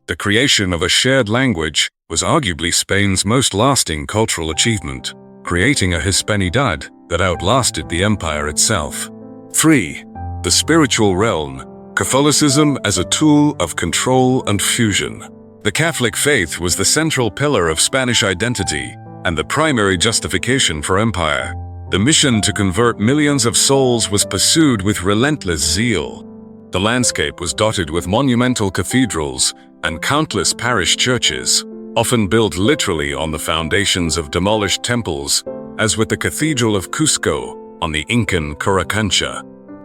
The creation of a shared language was arguably Spain's most lasting cultural achievement, creating a Hispanidad that outlasted the empire itself. 3. The spiritual realm, Catholicism as a tool of control and fusion. The Catholic faith was the central pillar of Spanish identity and the primary justification for empire. The mission to convert millions of souls was pursued with relentless zeal. The landscape was dotted with monumental cathedrals and countless parish churches, often built literally on the foundations of demolished temples, as with the Cathedral of Cusco on the Incan Coricancha.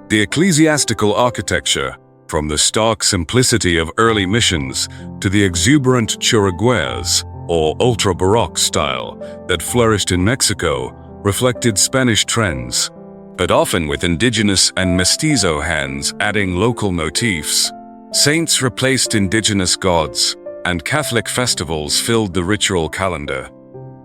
The ecclesiastical architecture, from the stark simplicity of early missions to the exuberant churrigueras, or ultra-Baroque style, that flourished in Mexico, reflected Spanish trends, but often with indigenous and mestizo hands adding local motifs. Saints replaced indigenous gods, and Catholic festivals filled the ritual calendar.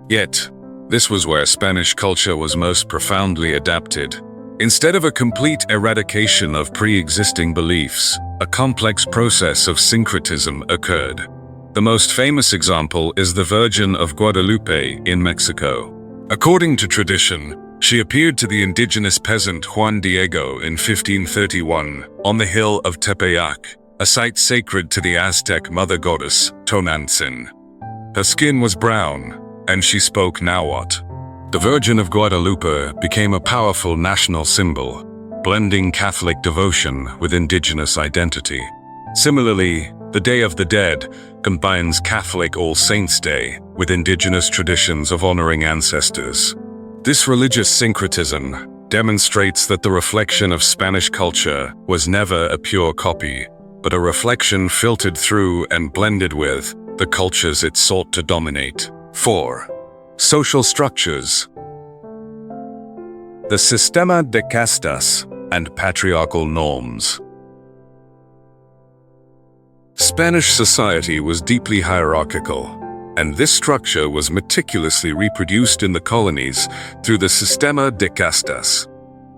Yet, this was where Spanish culture was most profoundly adapted. Instead of a complete eradication of pre-existing beliefs, a complex process of syncretism occurred. The most famous example is the Virgin of Guadalupe in Mexico. According to tradition, she appeared to the indigenous peasant Juan Diego in 1531 on the hill of Tepeyac, a site sacred to the Aztec mother goddess Tonantzin. Her skin was brown, and she spoke Nahuatl. The Virgin of Guadalupe became a powerful national symbol, blending Catholic devotion with indigenous identity. Similarly, the Day of the Dead combines Catholic All Saints' Day with indigenous traditions of honoring ancestors. This religious syncretism demonstrates that the reflection of Spanish culture was never a pure copy, but a reflection filtered through and blended with the cultures it sought to dominate. 4. Social structures. The Sistema de Castas and patriarchal norms. Spanish society was deeply hierarchical, and this structure was meticulously reproduced in the colonies through the Sistema de Castas.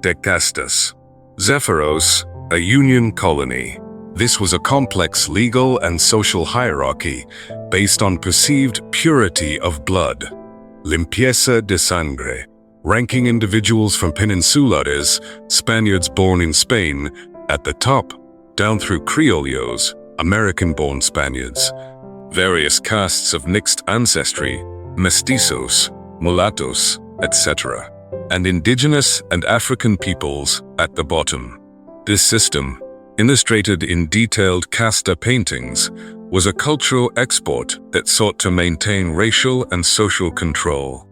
De Castas. Zephyros, a union colony. This was a complex legal and social hierarchy based on perceived purity of blood. Limpieza de sangre, ranking individuals from peninsulares, Spaniards born in Spain, at the top, down through criollos, American-born Spaniards, various castes of mixed ancestry, mestizos, mulattos, etc., and indigenous and African peoples at the bottom. This system, illustrated in detailed casta paintings, was a cultural export that sought to maintain racial and social control.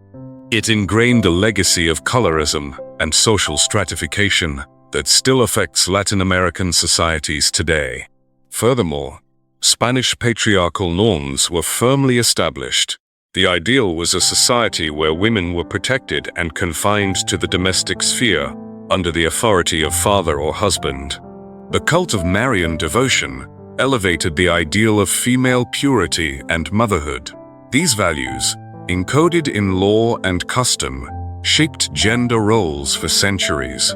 It ingrained a legacy of colorism and social stratification that still affects Latin American societies today. Furthermore, Spanish patriarchal norms were firmly established. The ideal was a society where women were protected and confined to the domestic sphere under the authority of father or husband. The cult of Marian devotion elevated the ideal of female purity and motherhood. These values, encoded in law and custom, shaped gender roles for centuries.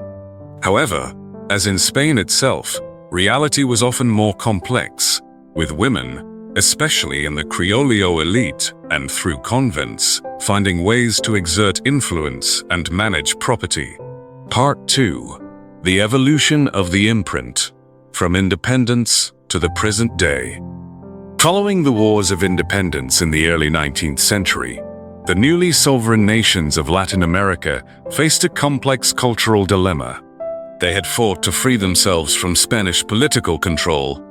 However, as in Spain itself, reality was often more complex, with women, especially in the criollo elite and through convents, finding ways to exert influence and manage property. Part 2. The evolution of the imprint, from independence to the present day. Following the Wars of Independence in the early 19th century, the newly sovereign nations of Latin America faced a complex cultural dilemma. They had fought to free themselves from Spanish political control,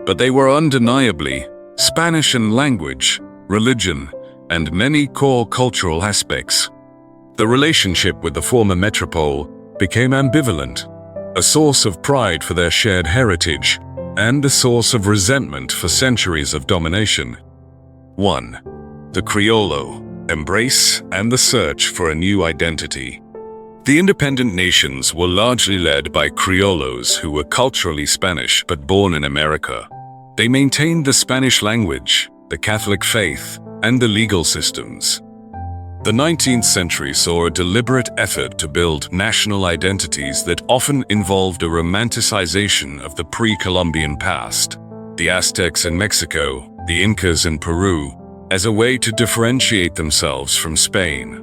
but they were undeniably Spanish in language, religion, and many core cultural aspects. The relationship with the former metropole became ambivalent, a source of pride for their shared heritage, and a source of resentment for centuries of domination. 1. The Criollo, embrace and the search for a new identity. The independent nations were largely led by Criollos who were culturally Spanish but born in America. They maintained the Spanish language, the Catholic faith, and the legal systems. The 19th century saw a deliberate effort to build national identities that often involved a romanticization of the pre-Columbian past, the Aztecs in Mexico, the Incas in Peru, as a way to differentiate themselves from Spain,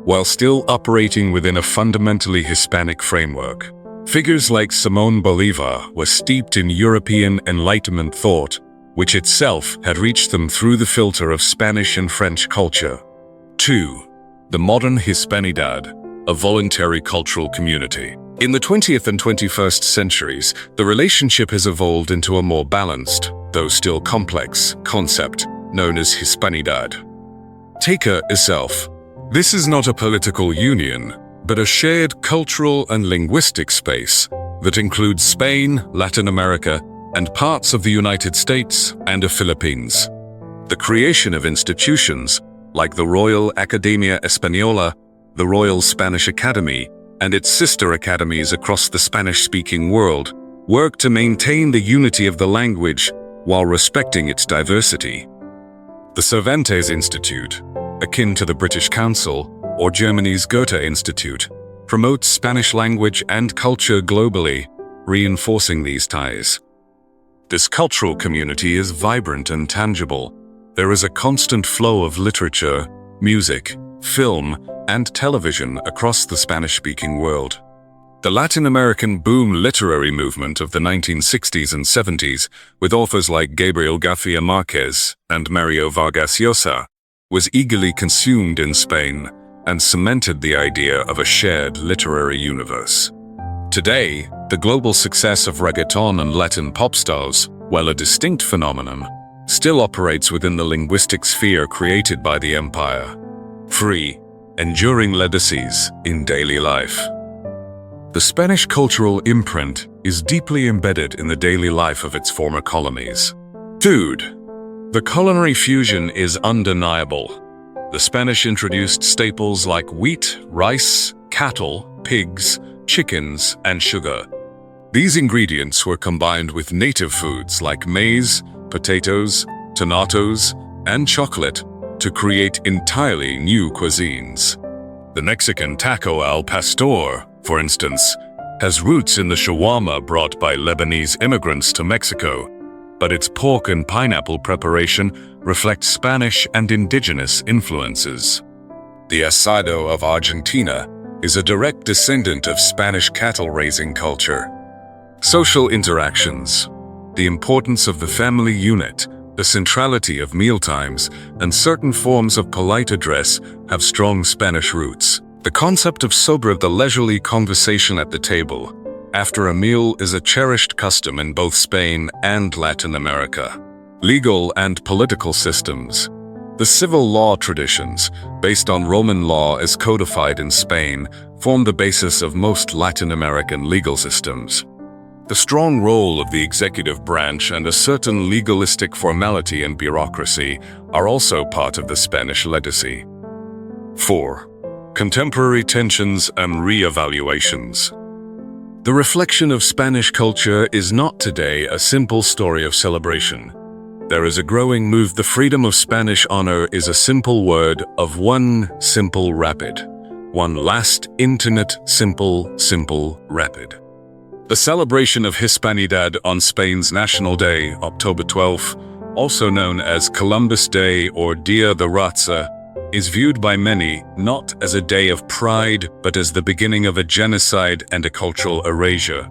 while still operating within a fundamentally Hispanic framework. Figures like Simón Bolívar were steeped in European Enlightenment thought, which itself had reached them through the filter of Spanish and French culture. 2. The modern Hispanidad, a voluntary cultural community. In the 20th and 21st centuries, the relationship has evolved into a more balanced, though still complex, concept known as Hispanidad. Take itself. This is not a political union, but a shared cultural and linguistic space that includes Spain, Latin America, and parts of the United States and the Philippines. The creation of institutions like the Royal Academia Española, the Royal Spanish Academy, and its sister academies across the Spanish-speaking world, work to maintain the unity of the language while respecting its diversity. The Cervantes Institute, akin to the British Council or Germany's Goethe Institute, promotes Spanish language and culture globally, reinforcing these ties. This cultural community is vibrant and tangible. There is a constant flow of literature, music, film, and television across the Spanish-speaking world. The Latin American boom literary movement of the 1960s and 70s, with authors like Gabriel García Márquez and Mario Vargas Llosa, was eagerly consumed in Spain and cemented the idea of a shared literary universe. Today, the global success of reggaeton and Latin pop stars, while a distinct phenomenon, still operates within the linguistic sphere created by the empire. Free, enduring legacies in daily life. The Spanish cultural imprint is deeply embedded in the daily life of its former colonies. Food. The culinary fusion is undeniable. The Spanish introduced staples like wheat, rice, cattle, pigs, chickens, and sugar. These ingredients were combined with native foods like maize, potatoes, tomatoes, and chocolate to create entirely new cuisines. The Mexican taco al pastor, for instance, has roots in the shawarma brought by Lebanese immigrants to Mexico, but its pork and pineapple preparation reflects Spanish and indigenous influences. The asado of Argentina is a direct descendant of Spanish cattle-raising culture. Social interactions. The importance of the family unit, the centrality of mealtimes, and certain forms of polite address have strong Spanish roots. The concept of the leisurely conversation at the table after a meal is a cherished custom in both Spain and Latin America. Legal and political systems. The civil law traditions, based on Roman law as codified in Spain, form the basis of most Latin American legal systems. The strong role of the executive branch and a certain legalistic formality and bureaucracy are also part of the Spanish legacy. 4. Contemporary tensions and re-evaluations. The reflection of Spanish culture is not today a simple story of celebration. There is a growing move. The freedom of Spanish honor is a simple word of one simple rapid. One last intimate simple rapid. The celebration of Hispanidad on Spain's National Day, October 12th, also known as Columbus Day or Dia de Raza, is viewed by many not as a day of pride, but as the beginning of a genocide and a cultural erasure.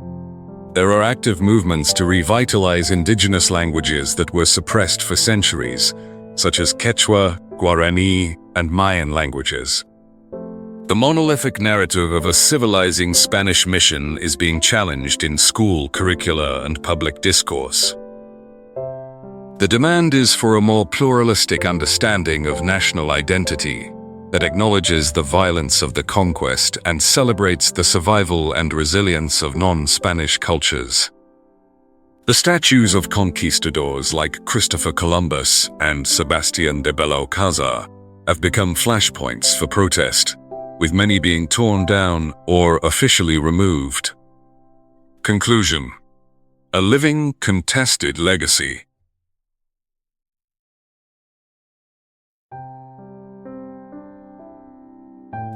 There are active movements to revitalize indigenous languages that were suppressed for centuries, such as Quechua, Guarani, and Mayan languages. The monolithic narrative of a civilizing Spanish mission is being challenged in school curricula and public discourse. The demand is for a more pluralistic understanding of national identity that acknowledges the violence of the conquest and celebrates the survival and resilience of non-Spanish cultures. The statues of conquistadors like Christopher Columbus and Sebastián de Belalcázar have become flashpoints for protest, with many being torn down or officially removed. Conclusion: a living, contested legacy.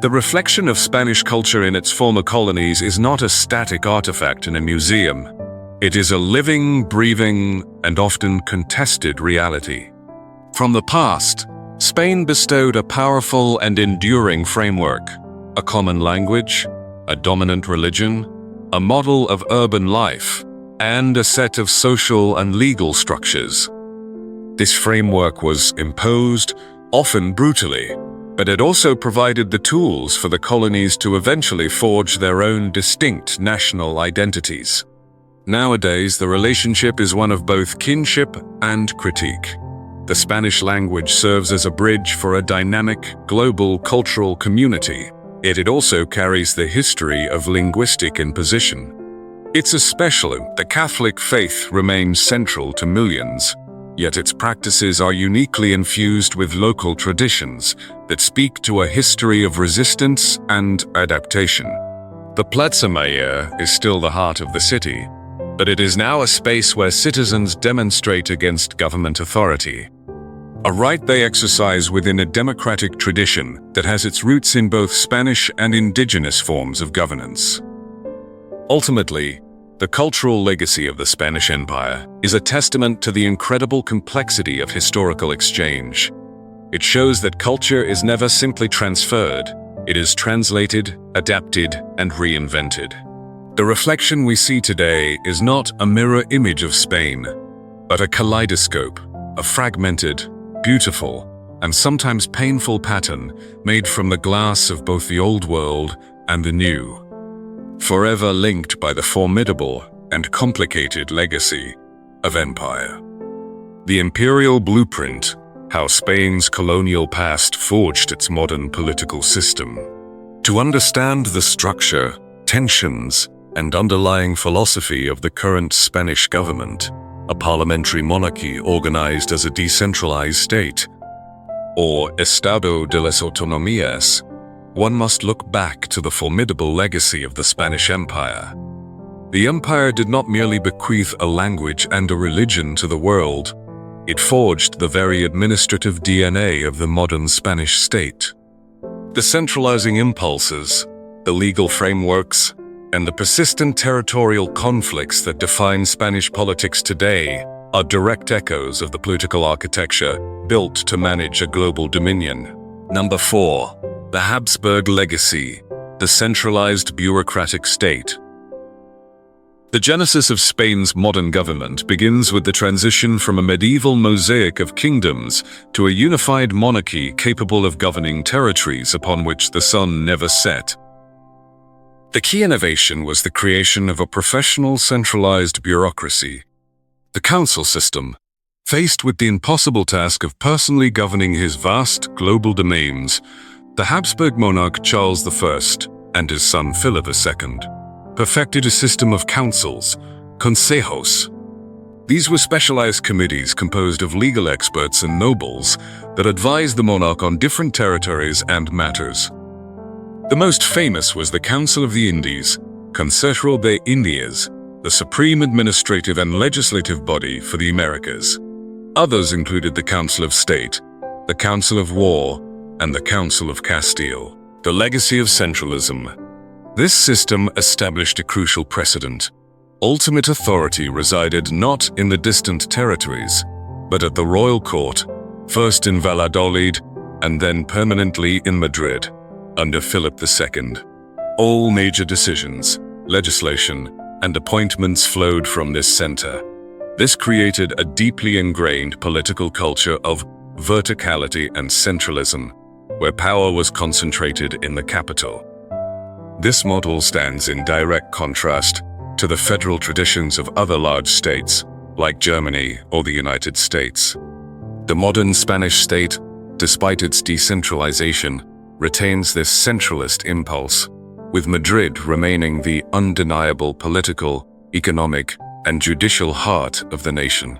The reflection of Spanish culture in its former colonies is not a static artifact in a museum. It is a living, breathing, and often contested reality. From the past, Spain bestowed a powerful and enduring framework, a common language, a dominant religion, a model of urban life, and a set of social and legal structures. This framework was imposed, often brutally, but it also provided the tools for the colonies to eventually forge their own distinct national identities. Nowadays, the relationship is one of both kinship and critique. The Spanish language serves as a bridge for a dynamic, global cultural community, yet it also carries the history of linguistic imposition. It's especially the Catholic faith remains central to millions, yet its practices are uniquely infused with local traditions that speak to a history of resistance and adaptation. The Plaza Mayor is still the heart of the city, but it is now a space where citizens demonstrate against government authority. A right they exercise within a democratic tradition that has its roots in both Spanish and indigenous forms of governance. Ultimately, the cultural legacy of the Spanish Empire is a testament to the incredible complexity of historical exchange. It shows that culture is never simply transferred, it is translated, adapted, and reinvented. The reflection we see today is not a mirror image of Spain, but a kaleidoscope, a fragmented, beautiful, and sometimes painful pattern made from the glass of both the old world and the new, forever linked by the formidable and complicated legacy of empire. The imperial blueprint, how Spain's colonial past forged its modern political system. To understand the structure, tensions, and underlying philosophy of the current Spanish government, a parliamentary monarchy organized as a decentralized state, or Estado de las Autonomías, one must look back to the formidable legacy of the Spanish Empire. The empire did not merely bequeath a language and a religion to the world, it forged the very administrative DNA of the modern Spanish state. The centralizing impulses, the legal frameworks, and the persistent territorial conflicts that define Spanish politics today are direct echoes of the political architecture built to manage a global dominion. Number 4. The Habsburg legacy, the centralized bureaucratic state. The genesis of Spain's modern government begins with the transition from a medieval mosaic of kingdoms to a unified monarchy capable of governing territories upon which the sun never set. The key innovation was the creation of a professional centralized bureaucracy. The council system, faced with the impossible task of personally governing his vast global domains, the Habsburg monarch Charles I and his son Philip II perfected a system of councils, consejos. These were specialized committees composed of legal experts and nobles that advised the monarch on different territories and matters. The most famous was the Council of the Indies, Consejo de Indias, the supreme administrative and legislative body for the Americas. Others included the Council of State, the Council of War, and the Council of Castile. The legacy of centralism. This system established a crucial precedent. Ultimate authority resided not in the distant territories, but at the royal court, first in Valladolid and then permanently in Madrid, under Philip II. All major decisions, legislation, and appointments flowed from this center. This created a deeply ingrained political culture of verticality and centralism, where power was concentrated in the capital. This model stands in direct contrast to the federal traditions of other large states, like Germany or the United States. The modern Spanish state, despite its decentralization, retains this centralist impulse, with Madrid remaining the undeniable political, economic, and judicial heart of the nation.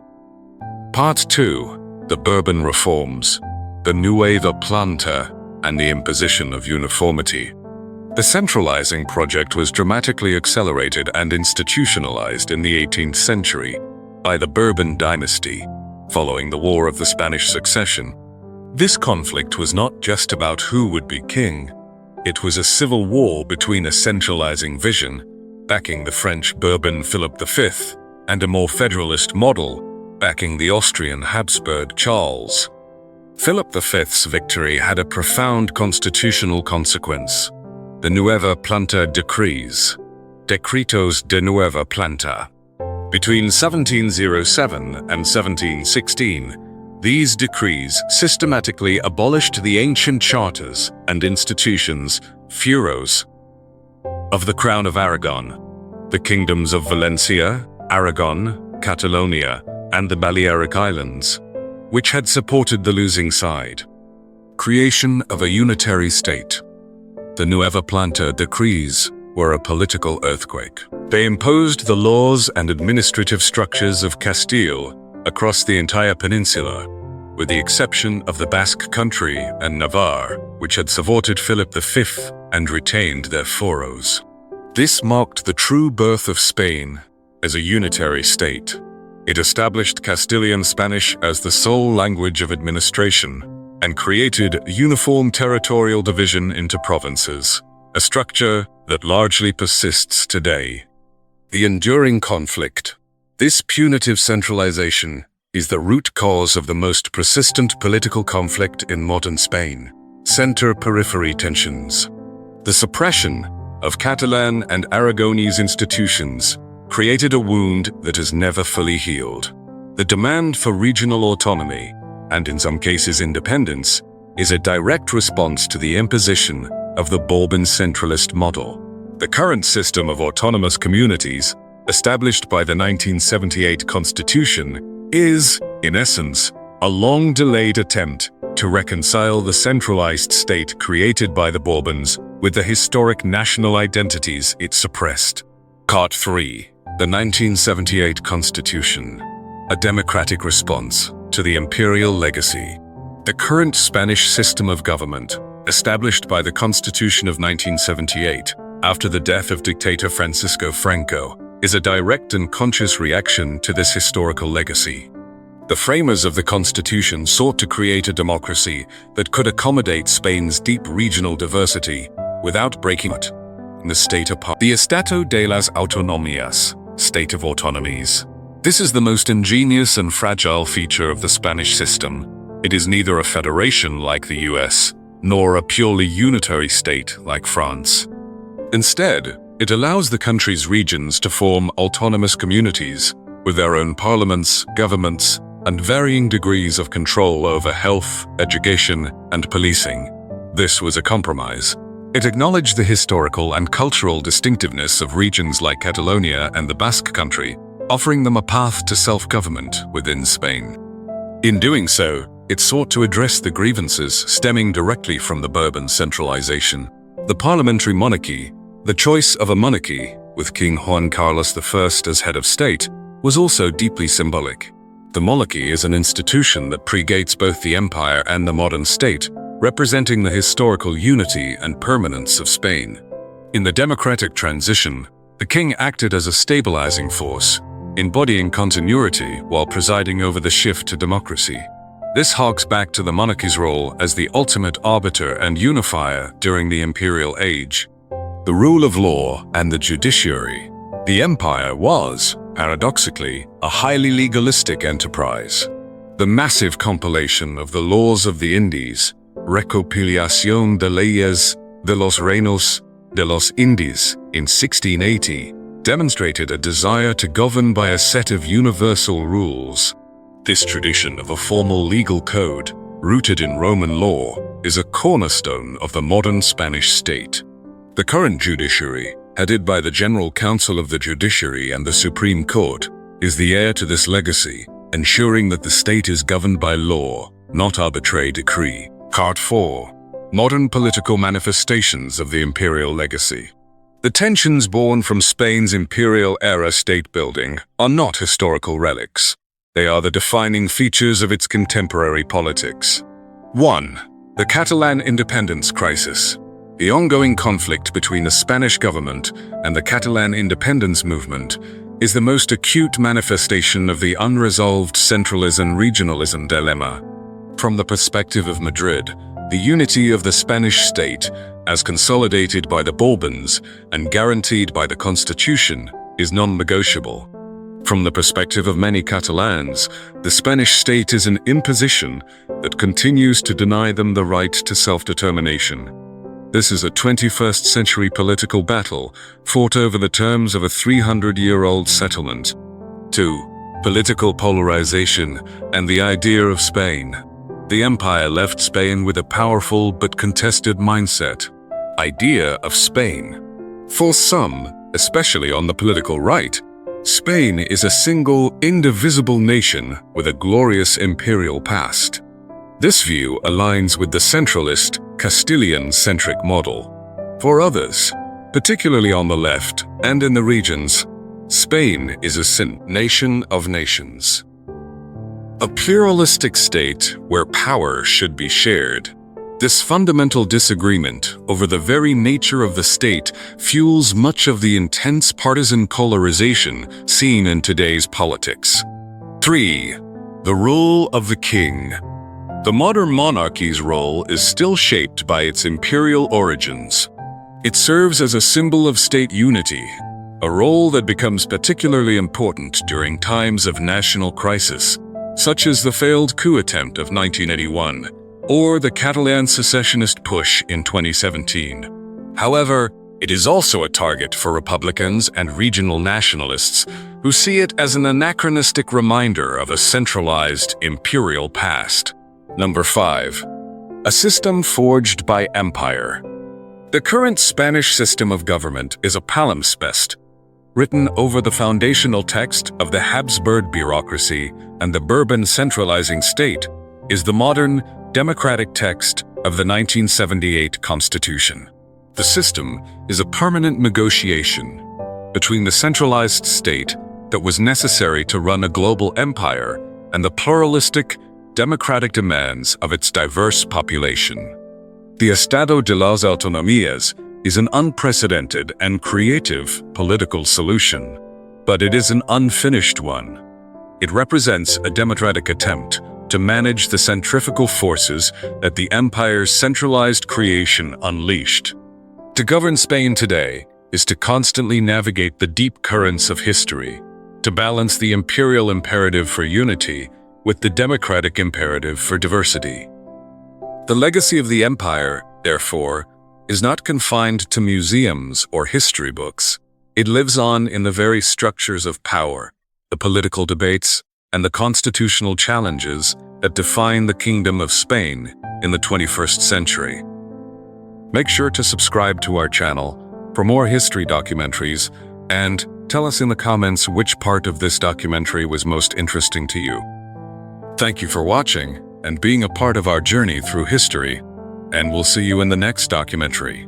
Part 2. The Bourbon Reforms, the Nueva Planta, and the imposition of uniformity. The centralizing project was dramatically accelerated and institutionalized in the 18th century by the Bourbon dynasty, following the War of the Spanish Succession. This conflict was not just about who would be king. It was a civil war between a centralizing vision, backing the French Bourbon Philip V, and a more federalist model, backing the Austrian Habsburg Charles. Philip V's victory had a profound constitutional consequence. The Nueva Planta decrees, Decretos de Nueva Planta. Between 1707 and 1716, these decrees systematically abolished the ancient charters and institutions, fueros, of the Crown of Aragon, the kingdoms of Valencia, Aragon, Catalonia, and the Balearic Islands, which had supported the losing side. Creation of a unitary state. The Nueva Planta decrees were a political earthquake. They imposed the laws and administrative structures of Castile across the entire peninsula, with the exception of the Basque Country and Navarre, which had supported Philip V and retained their fueros. This marked the true birth of Spain, as a unitary state. It established Castilian Spanish as the sole language of administration and created uniform territorial division into provinces, a structure that largely persists today. The enduring conflict. This punitive centralization is the root cause of the most persistent political conflict in modern Spain: center-periphery tensions. The suppression of Catalan and Aragonese institutions created a wound that has never fully healed. The demand for regional autonomy, and in some cases independence, is a direct response to the imposition of the Bourbon centralist model. The current system of autonomous communities, established by the 1978 Constitution, is, in essence, a long-delayed attempt to reconcile the centralized state created by the Bourbons with the historic national identities it suppressed. Part 3. The 1978 Constitution. A democratic response to the imperial legacy. The current Spanish system of government, established by the Constitution of 1978 after the death of dictator Francisco Franco, is a direct and conscious reaction to this historical legacy. The framers of the Constitution sought to create a democracy that could accommodate Spain's deep regional diversity without breaking it. The state apart. The Estado de las Autonomías, state of autonomies. This is the most ingenious and fragile feature of the Spanish system. It is neither a federation like the US, nor a purely unitary state like France. Instead, it allows the country's regions to form autonomous communities with their own parliaments, governments, and varying degrees of control over health, education, and policing. This was a compromise. It acknowledged the historical and cultural distinctiveness of regions like Catalonia and the Basque Country, offering them a path to self-government within Spain. In doing so, it sought to address the grievances stemming directly from the Bourbon centralization. The parliamentary monarchy, the choice of a monarchy with King Juan Carlos I as head of state, was also deeply symbolic. The monarchy is an institution that predates both the empire and the modern state, representing the historical unity and permanence of Spain. In the democratic transition, the king acted as a stabilizing force, embodying continuity while presiding over the shift to democracy. This harks back to the monarchy's role as the ultimate arbiter and unifier during the imperial age. The rule of law and the judiciary. The empire was, paradoxically, a highly legalistic enterprise. The massive compilation of the laws of the Indies, Recopilación de leyes de los reinos de los Indies, in 1680, demonstrated a desire to govern by a set of universal rules. This tradition of a formal legal code, rooted in Roman law, is a cornerstone of the modern Spanish state. The current judiciary, headed by the General Council of the Judiciary and the Supreme Court, is the heir to this legacy, ensuring that the state is governed by law, not arbitrary decree. Part 4. Modern political manifestations of the imperial legacy. The tensions born from Spain's imperial-era state-building are not historical relics. They are the defining features of its contemporary politics. 1. The Catalan independence crisis. The ongoing conflict between the Spanish government and the Catalan independence movement is the most acute manifestation of the unresolved centralism-regionalism dilemma. From the perspective of Madrid, the unity of the Spanish state, as consolidated by the Bourbons and guaranteed by the Constitution, is non-negotiable. From the perspective of many Catalans, the Spanish state is an imposition that continues to deny them the right to self-determination. This is a 21st century political battle fought over the terms of a 300-year-old settlement. 2. Political polarization and the idea of Spain. The empire left Spain with a powerful but contested mindset. Idea of Spain. For some, especially on the political right, Spain is a single, indivisible nation with a glorious imperial past. This view aligns with the centralist, Castilian-centric model. For others, particularly on the left and in the regions, Spain is a nation of nations. A pluralistic state where power should be shared. This fundamental disagreement over the very nature of the state fuels much of the intense partisan polarization seen in today's politics. 3. The role of the king. The modern monarchy's role is still shaped by its imperial origins. It serves as a symbol of state unity, a role that becomes particularly important during times of national crisis, such as the failed coup attempt of 1981 or the Catalan secessionist push in 2017. However, it is also a target for Republicans and regional nationalists who see it as an anachronistic reminder of a centralized imperial past. Number 5. A system forged by empire. The current Spanish system of government is a palimpsest, written over the foundational text of the Habsburg bureaucracy and the Bourbon centralizing state is the modern, democratic text of the 1978 Constitution. The system is a permanent negotiation between the centralized state that was necessary to run a global empire and the pluralistic, democratic demands of its diverse population. The Estado de las Autonomías is an unprecedented and creative political solution, but it is an unfinished one. It represents a democratic attempt to manage the centrifugal forces that the empire's centralized creation unleashed. To govern Spain today is to constantly navigate the deep currents of history, to balance the imperial imperative for unity with the democratic imperative for diversity. The legacy of the empire, therefore, is not confined to museums or history books. It lives on in the very structures of power, the political debates, and the constitutional challenges that define the Kingdom of Spain in the 21st century. Make sure to subscribe to our channel for more history documentaries and tell us in the comments which part of this documentary was most interesting to you. Thank you for watching and being a part of our journey through history, and we'll see you in the next documentary.